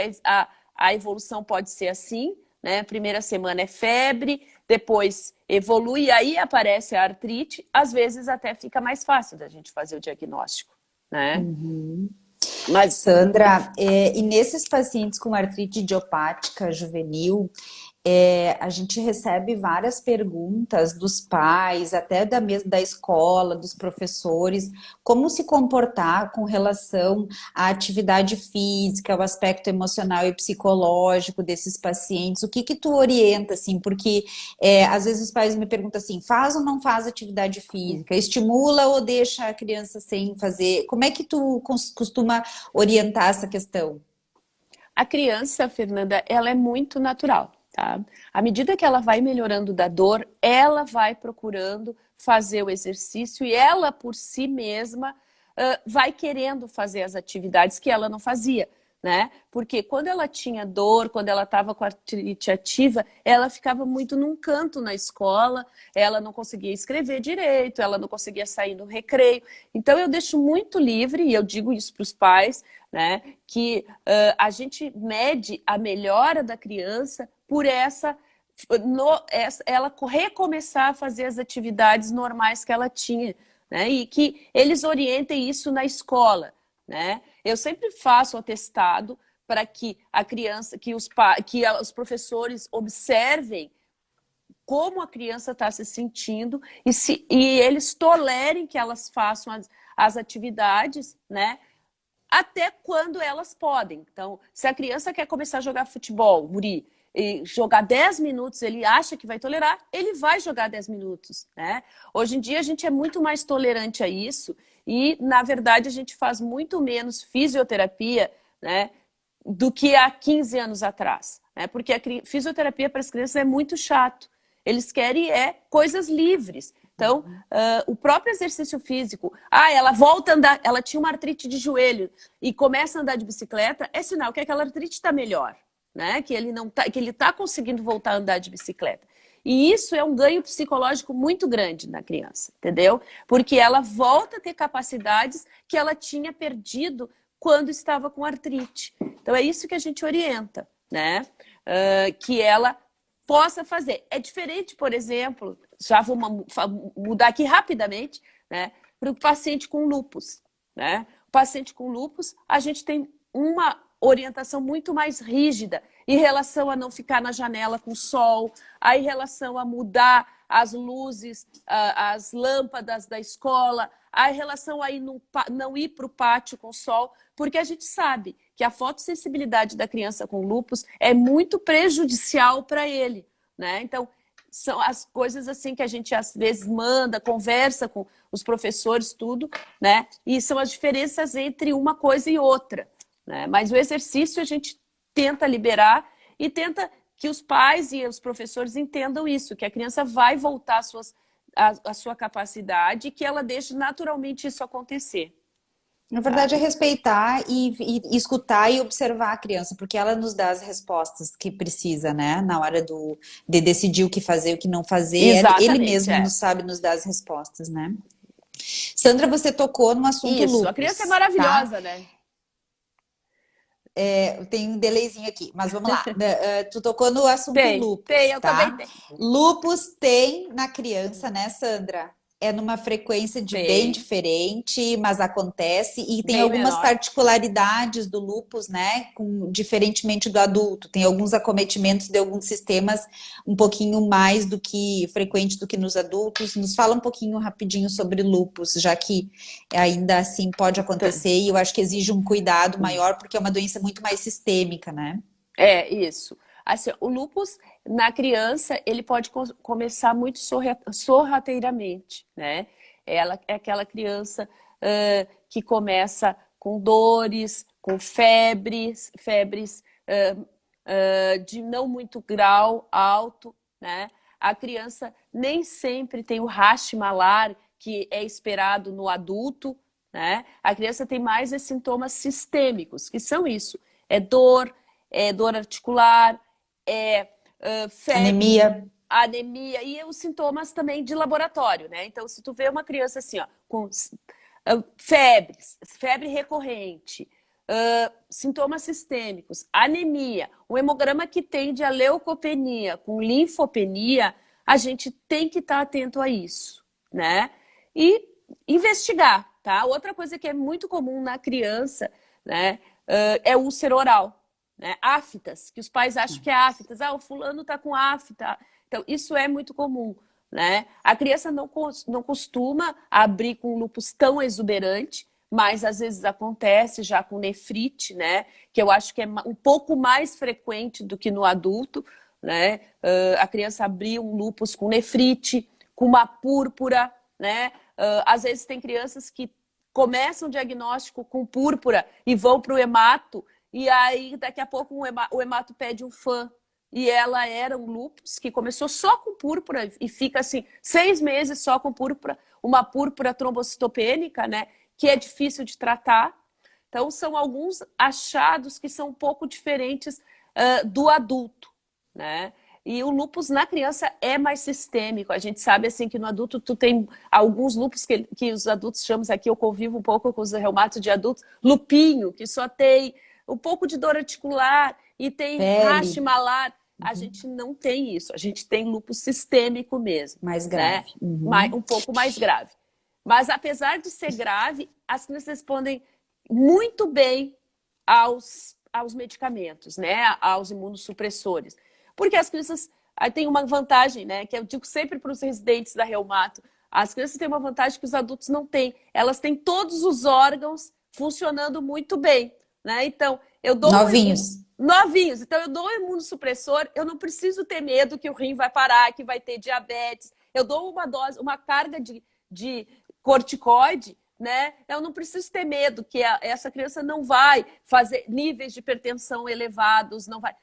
a evolução pode ser assim, né? Primeira semana é febre, depois evolui, aí aparece a artrite. Às vezes até fica mais fácil da gente fazer o diagnóstico, né? Mas, Sandra, e nesses pacientes com artrite idiopática juvenil, a gente recebe várias perguntas dos pais, até da escola, dos professores, como se comportar com relação à atividade física, ao aspecto emocional e psicológico desses pacientes. O que que tu orienta, assim? Porque às vezes os pais me perguntam assim, faz ou não faz atividade física? Estimula ou deixa a criança sem fazer? Como é que tu costuma orientar essa questão? A criança, Fernanda, ela é muito natural, tá? À medida que ela vai melhorando da dor, ela vai procurando fazer o exercício e ela, por si mesma, vai querendo fazer as atividades que ela não fazia, né? Porque quando ela tinha dor, quando ela estava com artrite ativa, ela ficava muito num canto na escola, ela não conseguia escrever direito, ela não conseguia sair no recreio. Então eu deixo muito livre, e eu digo isso para os pais, né, que a gente mede a melhora da criança por ela recomeçar a fazer as atividades normais que ela tinha, né, e que eles orientem isso na escola, né? Eu sempre faço o atestado para que a criança, que os professores observem como a criança está se sentindo e eles tolerem que elas façam as atividades, né? Até quando elas podem. Então, se a criança quer começar a jogar futebol, guri, e jogar 10 minutos, ele acha que vai tolerar, ele vai jogar 10 minutos, né? Hoje em dia a gente é muito mais tolerante a isso e, na verdade, a gente faz muito menos fisioterapia, né, do que há 15 anos atrás, né? Porque a fisioterapia para as crianças é muito chato. Eles querem coisas livres. Então, o próprio exercício físico, ela volta a andar, ela tinha uma artrite de joelho e começa a andar de bicicleta, é sinal que aquela artrite está melhor, né? Que ele está conseguindo voltar a andar de bicicleta. E isso é um ganho psicológico muito grande na criança, entendeu? Porque ela volta a ter capacidades que ela tinha perdido quando estava com artrite. Então, é isso que a gente orienta, né? Que ela possa fazer. É diferente, por exemplo, já vou mudar aqui rapidamente, né, para o paciente com lúpus, né? O paciente com lúpus, a gente tem uma orientação muito mais rígida em relação a não ficar na janela com sol, em relação a mudar as luzes, as lâmpadas da escola, em relação a não ir para o pátio com sol, porque a gente sabe que a fotossensibilidade da criança com lúpus é muito prejudicial para ele, né? Então, são as coisas assim que a gente às vezes manda, conversa com os professores, tudo, né? E são as diferenças entre uma coisa e outra, né? Mas o exercício a gente tenta liberar e tenta que os pais e os professores entendam isso, que a criança vai voltar a sua capacidade e que ela deixe naturalmente isso acontecer. Na verdade, é respeitar e escutar e observar a criança, porque ela nos dá as respostas que precisa, né? Na hora de decidir o que fazer, o que não fazer, ele Exatamente, mesmo nos sabe nos dar as respostas, né? Sandra, você tocou no assunto Isso, a criança é lupus, tá? maravilhosa, né? Tem um delayzinho aqui, mas vamos lá. Tu tocou no assunto Tem, lupus, eu também tá? tenho. Lupus tem na criança, né, Sandra? É numa frequência de bem Tem, diferente, mas acontece e tem bem algumas menor. particularidades do lupus, né, diferentemente do adulto. Tem alguns acometimentos de alguns sistemas um pouquinho mais do que frequente do que nos adultos. Nos fala um pouquinho rapidinho sobre lupus, já que ainda assim pode acontecer e eu acho que exige um cuidado maior porque é uma doença muito mais sistêmica, né? É, isso. Assim, o lúpus, na criança, ele pode começar muito sorrateiramente, né? Ela é aquela criança que começa com dores, com febres de não muito grau alto, né? A criança nem sempre tem o rash malar que é esperado no adulto, né? A criança tem mais os sintomas sistêmicos, que são isso, é dor articular, febre, Anemia. anemia e os sintomas também de laboratório, né? Então, se tu vê uma criança assim, ó, com febre recorrente, sintomas sistêmicos, anemia, um hemograma que tende a leucopenia com linfopenia, a gente tem que estar atento a isso, né? E investigar, tá? Outra coisa que é muito comum na criança, né, é úlcera oral. né? Aftas, que os pais acham que é aftas. O fulano tá com afta. Então, isso é muito comum, né? A criança não costuma abrir com lúpus tão exuberante, mas às vezes acontece já com nefrite, né? Que eu acho que é um pouco mais frequente do que no adulto, né? A criança abrir um lúpus com nefrite, com uma púrpura, né? Às vezes tem crianças que começam o diagnóstico com púrpura e vão para o hemato, e aí daqui a pouco o hemato pede um FAM. E ela era um lúpus que começou só com púrpura e fica assim 6 meses só com púrpura, uma púrpura trombocitopênica, né? Que é difícil de tratar. Então, são alguns achados que são um pouco diferentes do adulto, né? E o lúpus na criança é mais sistêmico. A gente sabe assim que no adulto tu tem alguns lúpus que os adultos chamam aqui, eu convivo um pouco com os reumatos de adultos, lupinho, que só tem um pouco de dor articular e tem rash Pele. malar. A gente não tem isso. A gente tem lúpus sistêmico mesmo, Mais né? grave. Uhum. Um pouco mais grave. Mas apesar de ser grave, as crianças respondem muito bem aos medicamentos, né? Aos imunossupressores. Porque as crianças têm uma vantagem, né? Que eu digo sempre para os residentes da reumato, as crianças têm uma vantagem que os adultos não têm. Elas têm todos os órgãos funcionando muito bem, né? Então, eu dou Novinhos. novinhos. Então, eu dou um imunossupressor, eu não preciso ter medo que o rim vai parar, que vai ter diabetes. Eu dou uma dose, uma carga de corticoide, né? Eu não preciso ter medo que essa criança não vai fazer níveis de hipertensão elevados, não vai,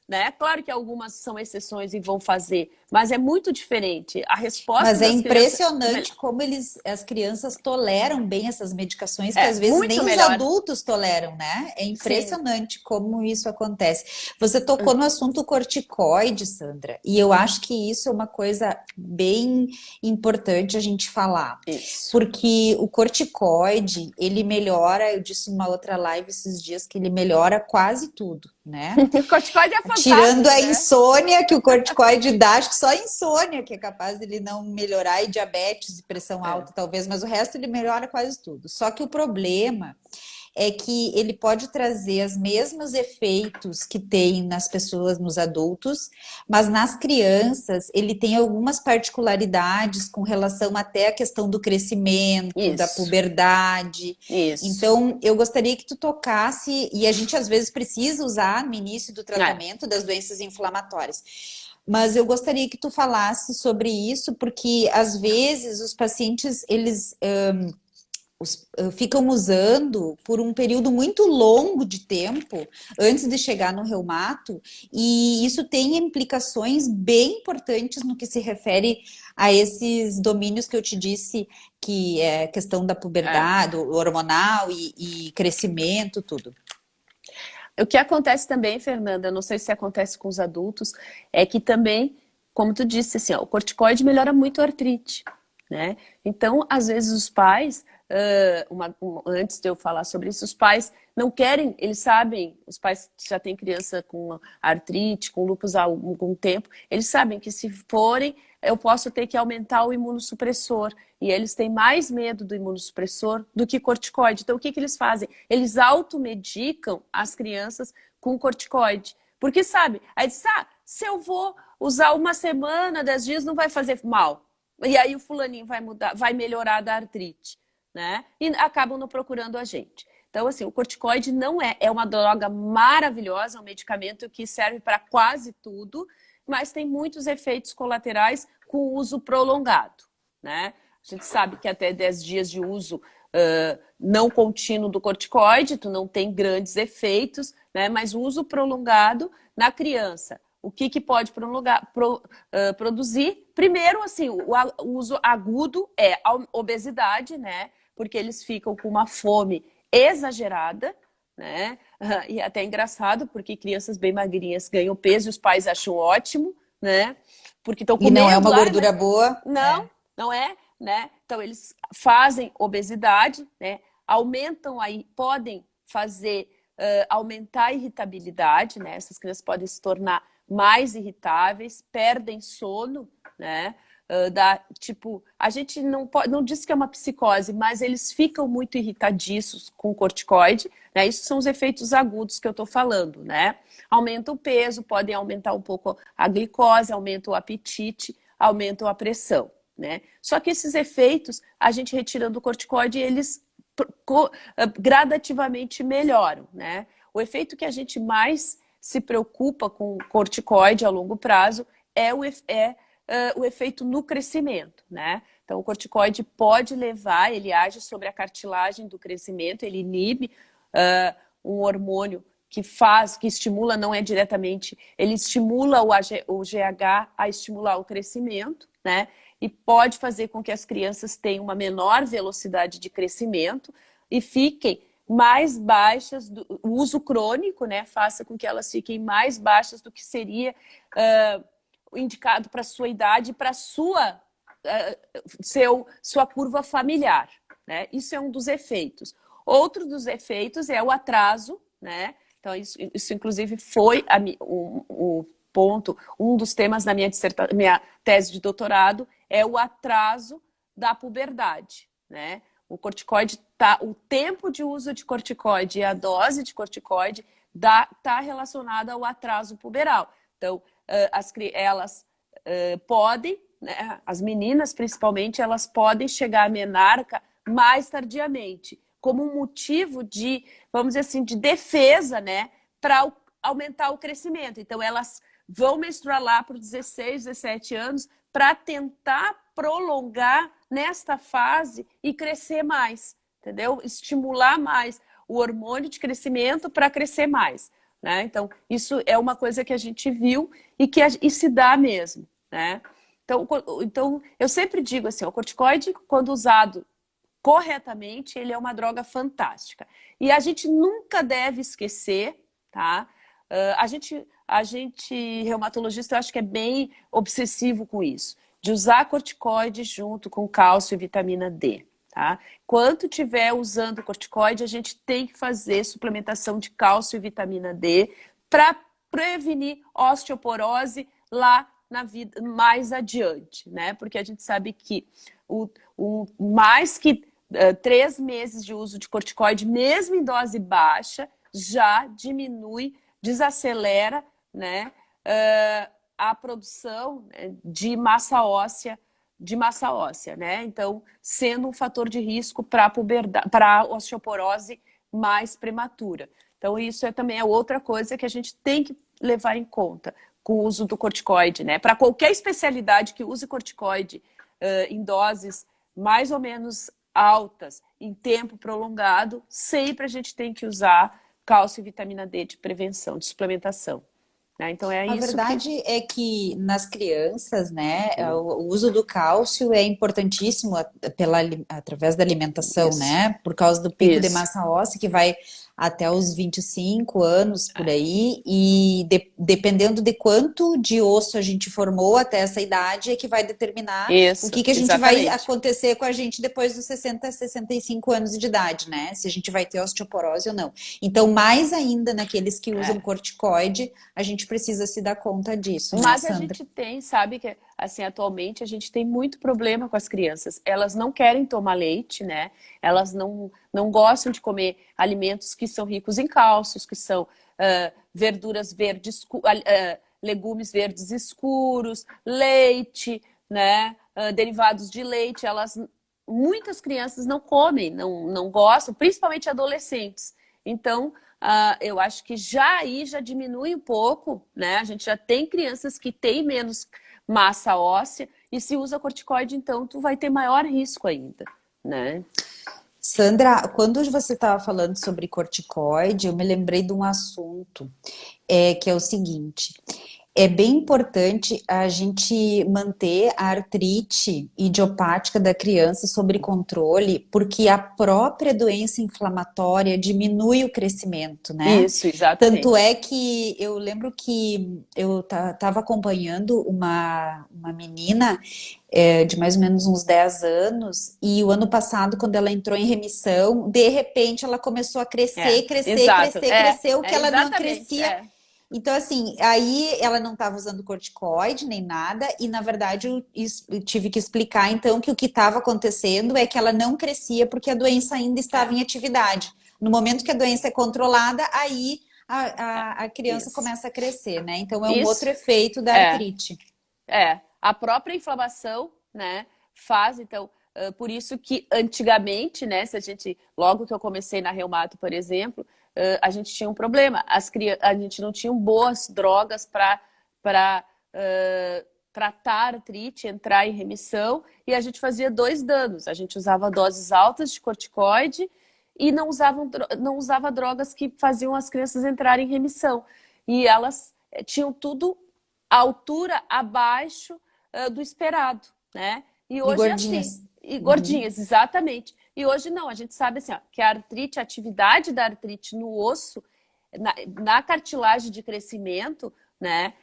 né? Claro que algumas são exceções e vão fazer, mas é muito diferente. A resposta Mas é das crianças impressionante como as crianças toleram bem essas medicações que às vezes muito nem os melhor. adultos toleram, né? É Sim. impressionante como isso acontece. Você tocou no assunto corticoide, Sandra, e eu acho que isso é uma coisa bem importante a gente falar. Isso. Porque o corticoide, ele melhora, eu disse numa outra live esses dias que ele melhora quase tudo, né? O corticoide é fantástico, Tirando a né? insônia que o corticoide dá, acho que só a insônia que é capaz de ele não melhorar, e diabetes e pressão alta talvez, mas o resto ele melhora quase tudo. Só que o problema é que ele pode trazer os mesmos efeitos que tem nas pessoas, nos adultos, mas nas crianças ele tem algumas particularidades com relação até à questão do crescimento, da Isso. puberdade. Isso. Então, eu gostaria que tu tocasse, e a gente às vezes precisa usar no início do tratamento das doenças inflamatórias. Mas eu gostaria que tu falasse sobre isso, porque às vezes os pacientes, eles ficam usando por um período muito longo de tempo antes de chegar no reumato, e isso tem implicações bem importantes no que se refere a esses domínios que eu te disse, que é questão da puberdade, hormonal e crescimento, tudo. O que acontece também, Fernanda, não sei se acontece com os adultos, é que também, como tu disse, assim, o corticoide melhora muito a artrite, né? Então, às vezes os pais, antes de eu falar sobre isso, os pais não querem, eles sabem, os pais que já têm criança com artrite, com lúpus há algum tempo, eles sabem que se forem, eu posso ter que aumentar o imunossupressor. E eles têm mais medo do imunossupressor do que corticoide. Então, o que eles fazem? Eles automedicam as crianças com corticoide. Porque, sabe, aí diz, se eu vou usar uma semana, 10 dias, não vai fazer mal. E aí o fulaninho vai melhorar da artrite, né? E acabam não procurando a gente. Então, assim, o corticoide não é uma droga maravilhosa, é um medicamento que serve para quase tudo, mas tem muitos efeitos colaterais com uso prolongado, né? A gente sabe que até 10 dias de uso não contínuo do corticoide, tu não tem grandes efeitos, né? Mas o uso prolongado na criança, o que pode produzir? Primeiro, assim, o uso agudo é a obesidade, né? Porque eles ficam com uma fome exagerada, né? E até engraçado, porque crianças bem magrinhas ganham peso e os pais acham ótimo, né? Porque estão comendo. E não é uma lá, gordura boa? Não é, né? Então eles fazem obesidade, né? Aumentam aí, podem fazer aumentar a irritabilidade, né? Essas crianças podem se tornar mais irritáveis, perdem sono, né? tipo, a gente não pode, não diz que é uma psicose, mas eles ficam muito irritadiços com corticoide, né? Isso são os efeitos agudos que eu estou falando, né? Aumenta o peso, podem aumentar um pouco a glicose, aumenta o apetite, aumentam a pressão, né? Só que esses efeitos, a gente retirando o corticoide, eles gradativamente melhoram, né? O efeito que a gente mais se preocupa com corticoide a longo prazo é o efeito no crescimento, né? Então, o corticoide pode levar, ele age sobre a cartilagem do crescimento, ele inibe um hormônio que estimula, não é diretamente, ele estimula o GH a estimular o crescimento, né? E pode fazer com que as crianças tenham uma menor velocidade de crescimento e fiquem mais baixas, o uso crônico, né? Faça com que elas fiquem mais baixas do que seria indicado para a sua idade e para a sua curva familiar, né? Isso é um dos efeitos. Outro dos efeitos é o atraso, né? Então, isso inclusive foi o ponto, um dos temas da minha tese de doutorado, é o atraso da puberdade, né? O corticoide o tempo de uso de corticoide e a dose de corticoide está relacionada ao atraso puberal. Então, elas podem, né, as meninas principalmente, elas podem chegar à menarca mais tardiamente, como um motivo de, vamos dizer assim, de defesa, né, para aumentar o crescimento. Então, elas vão menstruar lá por 16, 17 anos para tentar prolongar nesta fase e crescer mais, entendeu? Estimular mais o hormônio de crescimento para crescer mais, né? Então, isso é uma coisa que a gente viu e se dá mesmo, né? Então, eu sempre digo assim, o corticoide, quando usado corretamente, ele é uma droga fantástica. E a gente nunca deve esquecer, tá? A gente, reumatologista, eu acho que é bem obsessivo com isso, de usar corticoide junto com cálcio e vitamina D, tá? Quando tiver usando corticoide, a gente tem que fazer suplementação de cálcio e vitamina D para prevenir osteoporose lá na vida mais adiante, né? Porque a gente sabe que mais que 3 meses de uso de corticoide, mesmo em dose baixa, já diminui, desacelera, né, a produção de massa óssea, né? Então, sendo um fator de risco para a osteoporose mais prematura. Então, isso também é outra coisa que a gente tem que levar em conta com o uso do corticoide, né? Para qualquer especialidade que use corticoide em doses mais ou menos altas, em tempo prolongado, sempre a gente tem que usar cálcio e vitamina D de prevenção, de suplementação. Né? Então é A isso verdade é que nas crianças, né, o uso do cálcio é importantíssimo através da alimentação, Isso. né? Por causa do pico de Isso. massa óssea que vai até os 25 anos por aí, e dependendo de quanto de osso a gente formou até essa idade é que vai determinar Isso, o que a gente vai acontecer com a gente depois dos 60, 65 anos de idade, né? Se a gente vai ter osteoporose ou não. Então, mais ainda naqueles que usam corticoide, a gente precisa se dar conta disso, né, Mas Sandra? a gente tem, sabe, que assim, atualmente a gente tem muito problema com as crianças. Elas não querem tomar leite, né? Elas não gostam de comer alimentos que são ricos em cálcios, que são verduras verdes, legumes verdes escuros, leite, né? Derivados de leite. Muitas crianças não comem, não gostam, principalmente adolescentes. Então, eu acho que já diminui um pouco, né? A gente já tem crianças que têm menos massa óssea, e se usa corticoide, então tu vai ter maior risco ainda, né? Sandra, quando você estava falando sobre corticoide, eu me lembrei de um assunto, que é o seguinte: é bem importante a gente manter a artrite idiopática da criança sob controle, porque a própria doença inflamatória diminui o crescimento, né? Isso, exatamente. Tanto é que eu lembro que eu estava acompanhando uma menina de mais ou menos uns 10 anos, e o ano passado, quando ela entrou em remissão, de repente ela começou a crescer, cresceu, que ela não crescia. Então, assim, aí ela não estava usando corticoide nem nada, e na verdade eu tive que explicar então que o que estava acontecendo é que ela não crescia porque a doença ainda estava É, em atividade. No momento que a doença é controlada, aí é, a criança isso. começa a crescer, né? Então é um outro Isso efeito da é. artrite. A própria inflamação, né, faz, então, por isso que antigamente, né, se a gente, logo que eu comecei na reumato, por exemplo, a gente tinha um problema, a gente não tinha boas drogas para tratar a artrite, entrar em remissão, e a gente fazia dois danos, a gente usava doses altas de corticoide e não usava drogas que faziam as crianças entrarem em remissão, e elas tinham tudo a altura abaixo do esperado, né? E E hoje é assim, gordinhas. e Uhum. gordinhas, exatamente. E hoje não, a gente sabe assim, ó, que a artrite, a atividade da artrite no osso, na cartilagem de crescimento, né?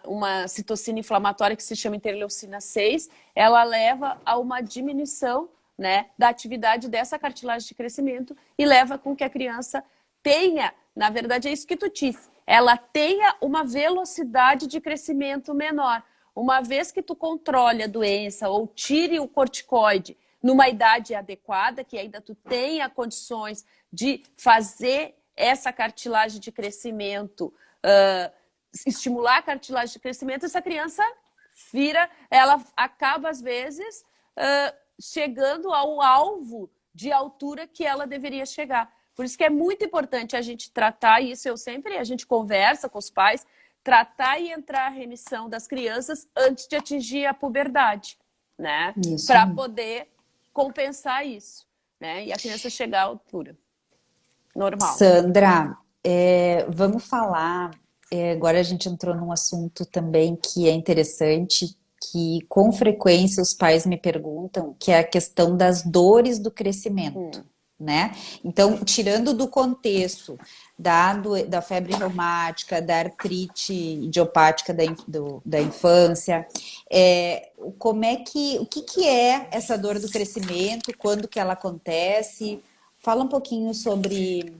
Uma citocina inflamatória que se chama interleucina 6, ela leva a uma diminuição, né, da atividade dessa cartilagem de crescimento e leva com que a criança tenha, na verdade é isso que tu disse, ela tenha uma velocidade de crescimento menor. Uma vez que tu controle a doença ou tire o corticoide numa idade adequada, que ainda tu tenha condições de fazer essa cartilagem de crescimento, estimular a cartilagem de crescimento, essa criança ela acaba às vezes chegando ao alvo de altura que ela deveria chegar. Por isso que é muito importante a gente tratar isso, a gente conversa com os pais, tratar e entrar a remissão das crianças antes de atingir a puberdade, né? Isso Para aí. poder compensar isso, né? E a criança chegar à altura normal. Sandra, vamos falar. Agora a gente entrou num assunto também que é interessante, que com frequência os pais me perguntam, que é a questão das dores do crescimento, Hum. né? Então, tirando do contexto da febre reumática, da artrite idiopática da infância, o que que é essa dor do crescimento, quando que ela acontece? Fala um pouquinho sobre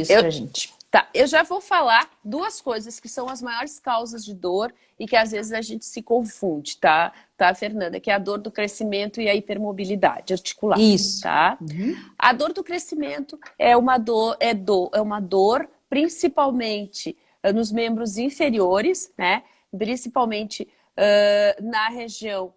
isso Eu, pra gente. eu já vou falar duas coisas que são as maiores causas de dor e que às vezes a gente se confunde, tá, Fernanda? Que é a dor do crescimento e a hipermobilidade articular, Isso. tá? Uhum. A dor do crescimento é uma dor principalmente nos membros inferiores, né? Principalmente na região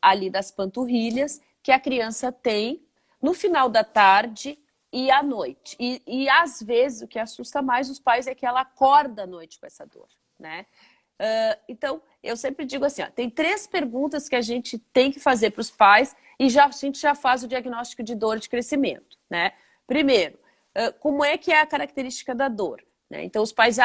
ali das panturrilhas, que a criança tem no final da tarde e à noite. E às vezes o que assusta mais os pais é que ela acorda à noite com essa dor, né? Então, eu sempre digo assim, ó, tem 3 perguntas que a gente tem que fazer para os pais e a gente já faz o diagnóstico de dor de crescimento, né? Primeiro, como é que é a característica da dor? Né? Então, os pais,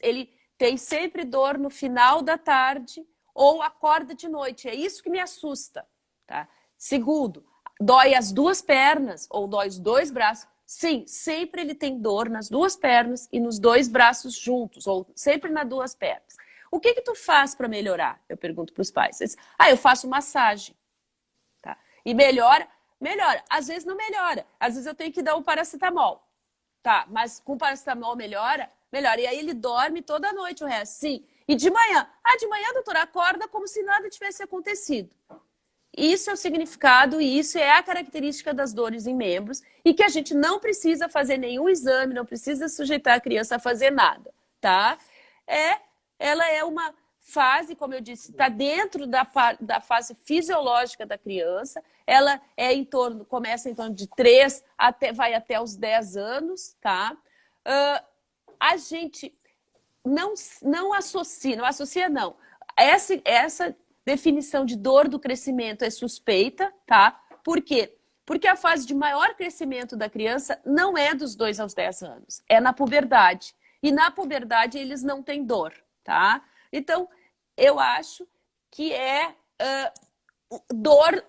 ele tem sempre dor no final da tarde ou acorda de noite. É isso que me assusta, tá? Segundo, dói as 2 pernas ou dói os 2 braços. Sim, sempre ele tem dor nas 2 pernas e nos 2 braços juntos, ou sempre nas 2 pernas. O que tu faz para melhorar? Eu pergunto para os pais. Eles, eu faço massagem. Tá? E melhora? Melhora. Às vezes não melhora. Às vezes eu tenho que dar um paracetamol. Tá, mas com paracetamol melhora? Melhora. E aí ele dorme toda noite o resto. Sim. E de manhã? De manhã, doutora, acorda como se nada tivesse acontecido. Isso é o significado e isso é a característica das dores em membros e que a gente não precisa fazer nenhum exame, não precisa sujeitar a criança a fazer nada, tá? Ela é uma fase, como eu disse, está dentro da fase fisiológica da criança. Ela começa em torno de 3 vai até os 10 anos, tá? A gente não associa não. Essa definição de dor do crescimento é suspeita, tá? Por quê? Porque a fase de maior crescimento da criança não é dos 2 aos 10 anos, é na puberdade. E na puberdade eles não têm dor, tá? Então, eu acho que é dor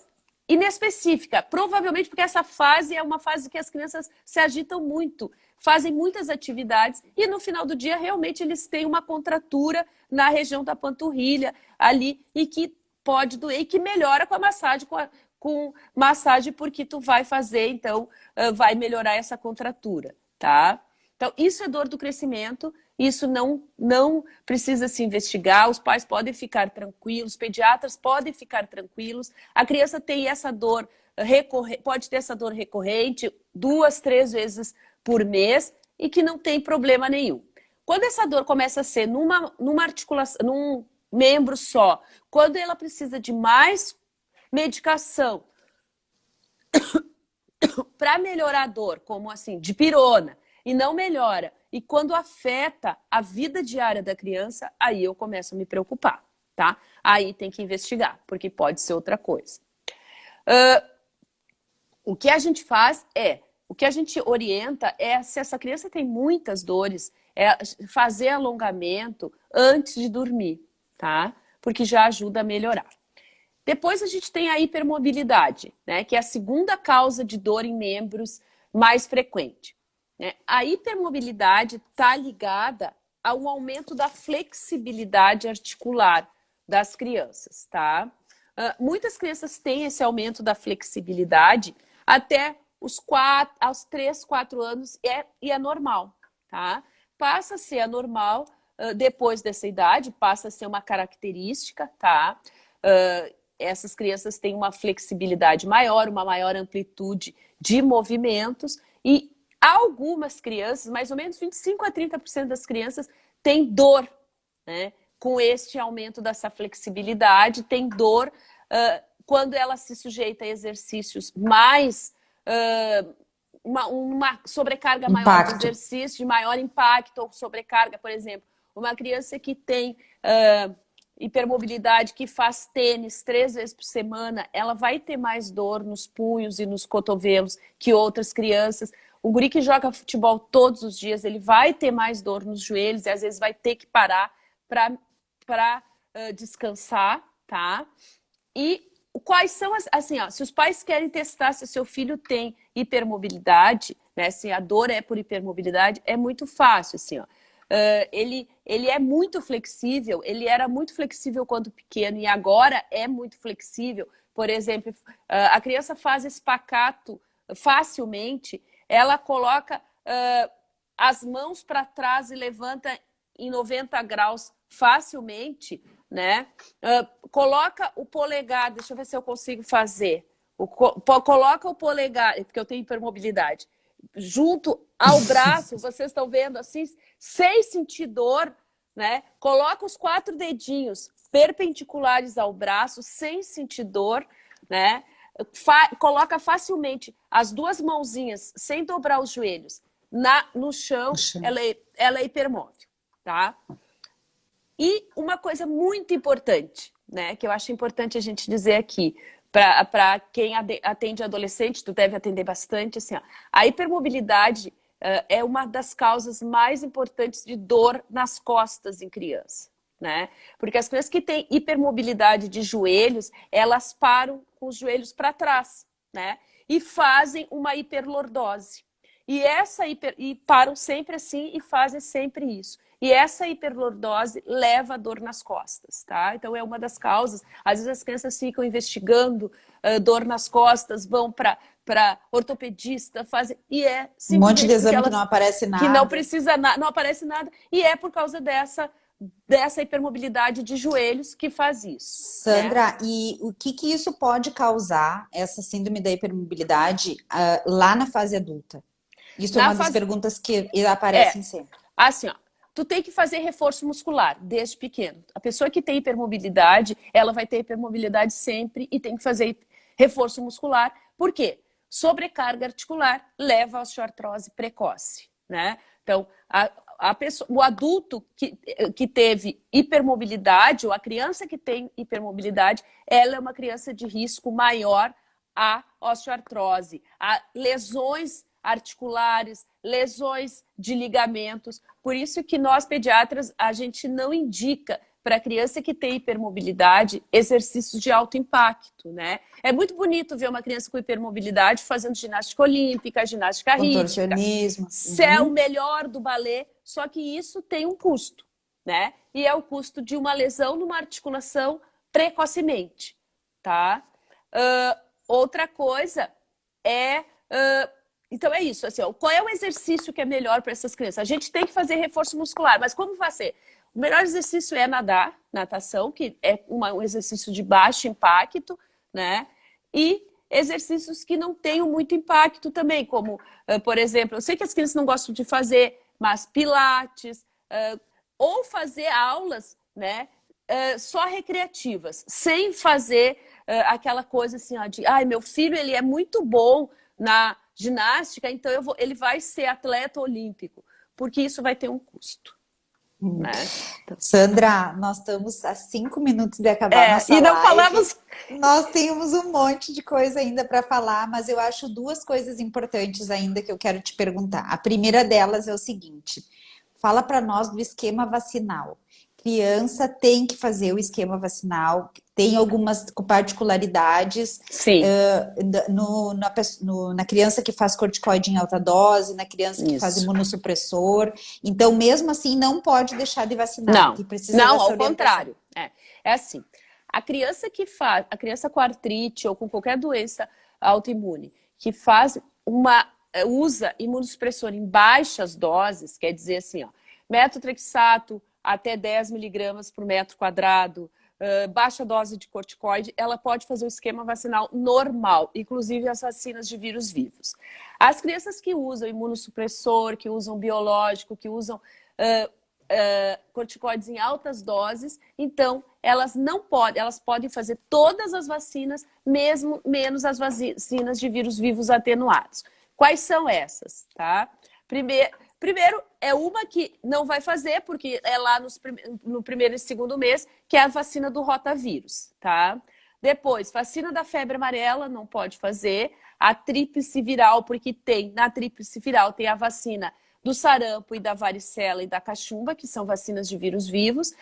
inespecífica, provavelmente porque essa fase é uma fase que as crianças se agitam muito, fazem muitas atividades e no final do dia realmente eles têm uma contratura na região da panturrilha ali e que pode doer e que melhora com a massagem, com massagem porque tu vai fazer, então vai melhorar essa contratura, tá? Então isso é dor do crescimento isso não precisa se investigar, os pais podem ficar tranquilos, os pediatras podem ficar tranquilos, a criança tem essa dor pode ter essa dor recorrente 2, 3 vezes por mês e que não tem problema nenhum. Quando essa dor começa a ser numa articulação, num membro só, quando ela precisa de mais medicação para melhorar a dor, como assim, dipirona, e não melhora, e quando afeta a vida diária da criança, aí eu começo a me preocupar, tá? Aí tem que investigar, porque pode ser outra coisa. O que a gente faz o que a gente orienta é, se essa criança tem muitas dores, é fazer alongamento antes de dormir, tá? Porque já ajuda a melhorar. Depois a gente tem a hipermobilidade, né? Que é a segunda causa de dor em membros mais frequente, né? A hipermobilidade está ligada ao aumento da flexibilidade articular das crianças, tá? Muitas crianças têm esse aumento da flexibilidade até aos 3, 4 anos e é normal, tá? Passa a ser anormal depois dessa idade, passa a ser uma característica, tá? Essas crianças têm uma flexibilidade maior, uma maior amplitude de movimentos e algumas crianças, mais ou menos 25 a 30% das crianças têm dor, né? Com este aumento dessa flexibilidade, tem dor quando ela se sujeita a exercícios mais, uma sobrecarga maior de exercício, de maior impacto ou sobrecarga, por exemplo, uma criança que tem hipermobilidade, que faz tênis 3 vezes por semana, ela vai ter mais dor nos punhos e nos cotovelos que outras crianças. O guri que joga futebol todos os dias, ele vai ter mais dor nos joelhos e às vezes vai ter que parar para descansar, tá? E quais são assim, ó, se os pais querem testar se o seu filho tem hipermobilidade, né, se a dor é por hipermobilidade, é muito fácil, assim, ó. Ele é muito flexível, ele era muito flexível quando pequeno e agora é muito flexível. Por exemplo, a criança faz espacato facilmente, ela coloca as mãos para trás e levanta em 90 graus facilmente, né? Coloca o polegar, deixa eu ver se eu consigo fazer. Coloca o polegar, porque eu tenho hipermobilidade, junto ao braço, vocês estão vendo assim, sem sentir dor, né? Coloca os 4 dedinhos perpendiculares ao braço, sem sentir dor, né? Coloca facilmente as 2 mãozinhas, sem dobrar os joelhos, no chão, ela é hipermóvel, tá? E uma coisa muito importante, né, que eu acho importante a gente dizer aqui, para quem atende adolescente, tu deve atender bastante, assim, ó, a hipermobilidade é uma das causas mais importantes de dor nas costas em criança, né? Porque as crianças que têm hipermobilidade de joelhos, elas param com os joelhos para trás, né? E fazem uma hiperlordose. E param sempre assim e fazem sempre isso. E essa hiperlordose leva a dor nas costas, tá? Então é uma das causas. Às vezes as crianças ficam investigando dor nas costas, vão para ortopedista, fazem e é simplesmente um monte de exame que não aparece nada. Que não precisa não aparece nada e é por causa dessa hipermobilidade de joelhos que faz isso. Sandra, né? e o que isso pode causar, essa síndrome da hipermobilidade, lá na fase adulta? Isso é uma das perguntas que aparecem sempre. Assim, ó, tu tem que fazer reforço muscular desde pequeno. A pessoa que tem hipermobilidade, ela vai ter hipermobilidade sempre e tem que fazer reforço muscular. Por quê? Sobrecarga articular leva à osteoartrose precoce, né? Então, o adulto que teve hipermobilidade, ou a criança que tem hipermobilidade, ela é uma criança de risco maior à osteoartrose, a lesões articulares, lesões de ligamentos. Por isso que nós, pediatras, a gente não indica para a criança que tem hipermobilidade exercícios de alto impacto, né? É muito bonito ver uma criança com hipermobilidade fazendo ginástica olímpica, ginástica rítmica. Contorcionismo. É o melhor do balé, só que isso tem um custo, né? E é o custo de uma lesão numa articulação precocemente, tá? Outra coisa é Então é isso, assim, ó, qual é o exercício que é melhor para essas crianças? A gente tem que fazer reforço muscular, mas como vai ser? O melhor exercício é nadar, natação, que é um exercício de baixo impacto, né? E exercícios que não tenham muito impacto também, como, por exemplo, eu sei que as crianças não gostam de fazer, mas pilates, ou fazer aulas, né, só recreativas, sem fazer aquela coisa assim, ó, de, ai, meu filho, ele é muito bom na ginástica, então ele vai ser atleta olímpico, porque isso vai ter um custo, né? Sandra, nós estamos a 5 minutos de acabar a nossa E não live. falamos. Nós temos um monte de coisa ainda para falar, mas eu acho duas coisas importantes ainda que eu quero te perguntar. A primeira delas é o seguinte: fala para nós do esquema vacinal. Criança tem que fazer o esquema vacinal, tem algumas particularidades. Sim. Na criança que faz corticoide em alta dose, na criança que faz imunossupressor. Então, mesmo assim, não pode deixar de vacinar. Não, que precisa não, dessa ao orientação. contrário. É assim, a criança com artrite ou com qualquer doença autoimune que usa imunossupressor em baixas doses, quer dizer assim, ó, metotrexato até 10 miligramas por metro quadrado, baixa dose de corticoide, ela pode fazer o esquema vacinal normal, inclusive as vacinas de vírus vivos. As crianças que usam imunossupressor, que usam biológico, que usam corticoides em altas doses, então elas não podem, elas podem fazer todas as vacinas, mesmo menos as vacinas de vírus vivos atenuados. Quais são essas, tá? Primeiro, é uma que não vai fazer, porque é lá no primeiro e segundo mês, que é a vacina do rotavírus, tá? Depois, vacina da febre amarela, não pode fazer. A tríplice viral, porque na tríplice viral tem a vacina do sarampo e da varicela e da cachumba, que são vacinas de vírus vivos.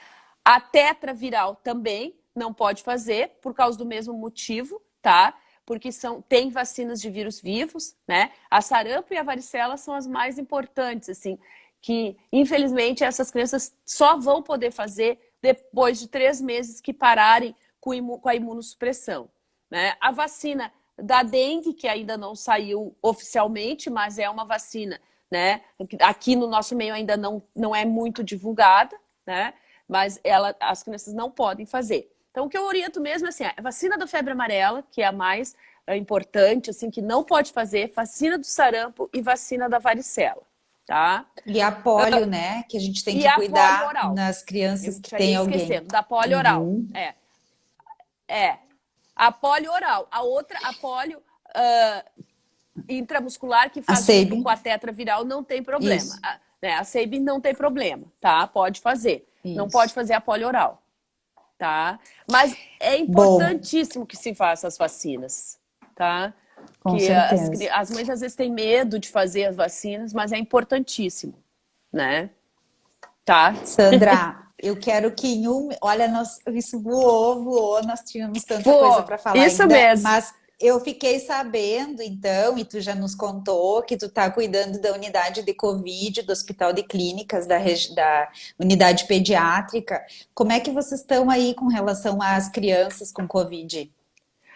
A tetraviral também não pode fazer, por causa do mesmo motivo, tá? Porque tem vacinas de vírus vivos, né? A sarampo e a varicela são as mais importantes, assim, que infelizmente essas crianças só vão poder fazer depois de 3 meses que pararem com a imunossupressão, né? A vacina da dengue, que ainda não saiu oficialmente, mas é uma vacina, né? Aqui no nosso meio ainda não é muito divulgada, né? Mas as crianças não podem fazer. Então, o que eu oriento mesmo é assim, a vacina da febre amarela, que é a mais importante, assim, que não pode fazer, vacina do sarampo e vacina da varicela, tá? E a polio, né? Que a gente tem que a cuidar polio oral. nas crianças Eu que já têm ia alguém. esquecendo, da polio oral. A polio oral. A outra, a polio intramuscular, que faz junto com a tetraviral, não tem problema. A Sabin não tem problema, tá? Pode fazer. Isso. Não pode fazer a polio oral, tá? Mas é importantíssimo que se faça as vacinas, tá? Com certeza. As mães às vezes têm medo de fazer as vacinas, mas é importantíssimo, né? Tá? Sandra, eu quero que olha, isso voou, nós tínhamos tanta coisa para falar isso ainda, mesmo. mas eu fiquei sabendo, então, e tu já nos contou que tu tá cuidando da unidade de Covid do Hospital de Clínicas, da unidade pediátrica. Como é que vocês estão aí com relação às crianças com Covid?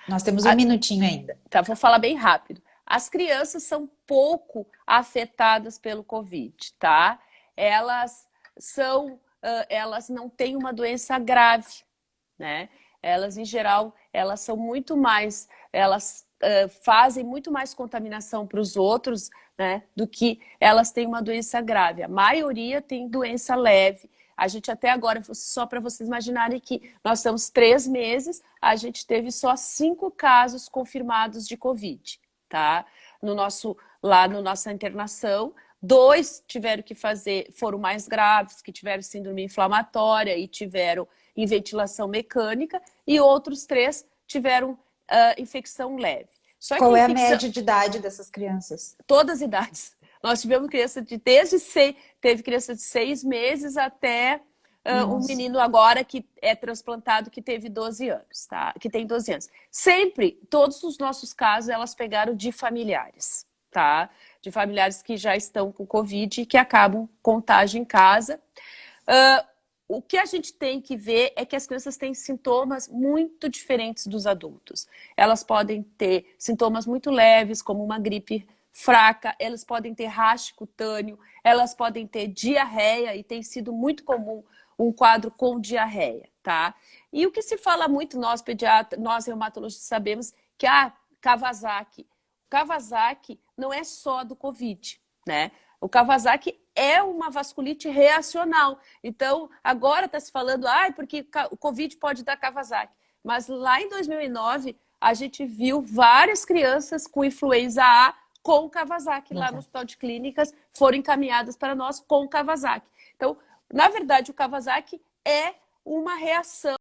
Nós temos um minutinho ainda. Tá, vou falar bem rápido. As crianças são pouco afetadas pelo Covid, tá? Elas não têm uma doença grave, né? Elas, em geral, elas são muito mais, fazem muito mais contaminação para os outros, né? Do que elas têm uma doença grave. A maioria tem doença leve. A gente até agora, só para vocês imaginarem que nós estamos 3 meses, a gente teve só 5 casos confirmados de Covid, tá? Lá na nossa internação, 2 tiveram que foram mais graves, que tiveram síndrome inflamatória e tiveram em ventilação mecânica, e outros 3 tiveram infecção leve. Qual é a média de idade dessas crianças? Todas as idades. Nós tivemos criança teve criança de 6 meses até um menino agora que é transplantado que teve 12 anos, tá? Que tem 12 anos. Sempre, todos os nossos casos, elas pegaram de familiares, tá? De familiares que já estão com Covid e que acabam contágio em casa. O que a gente tem que ver é que as crianças têm sintomas muito diferentes dos adultos. Elas podem ter sintomas muito leves, como uma gripe fraca, elas podem ter rash cutâneo, elas podem ter diarreia, e tem sido muito comum um quadro com diarreia, tá? E o que se fala muito, nós pediatras, nós reumatologistas sabemos que Kawasaki. Kawasaki não é só do Covid, né? O Kawasaki é uma vasculite reacional. Então, agora está se falando, porque o Covid pode dar Kawasaki. Mas lá em 2009, a gente viu várias crianças com influenza A com Kawasaki lá no Hospital de Clínicas, foram encaminhadas para nós com Kawasaki. Então, na verdade, o Kawasaki é uma reação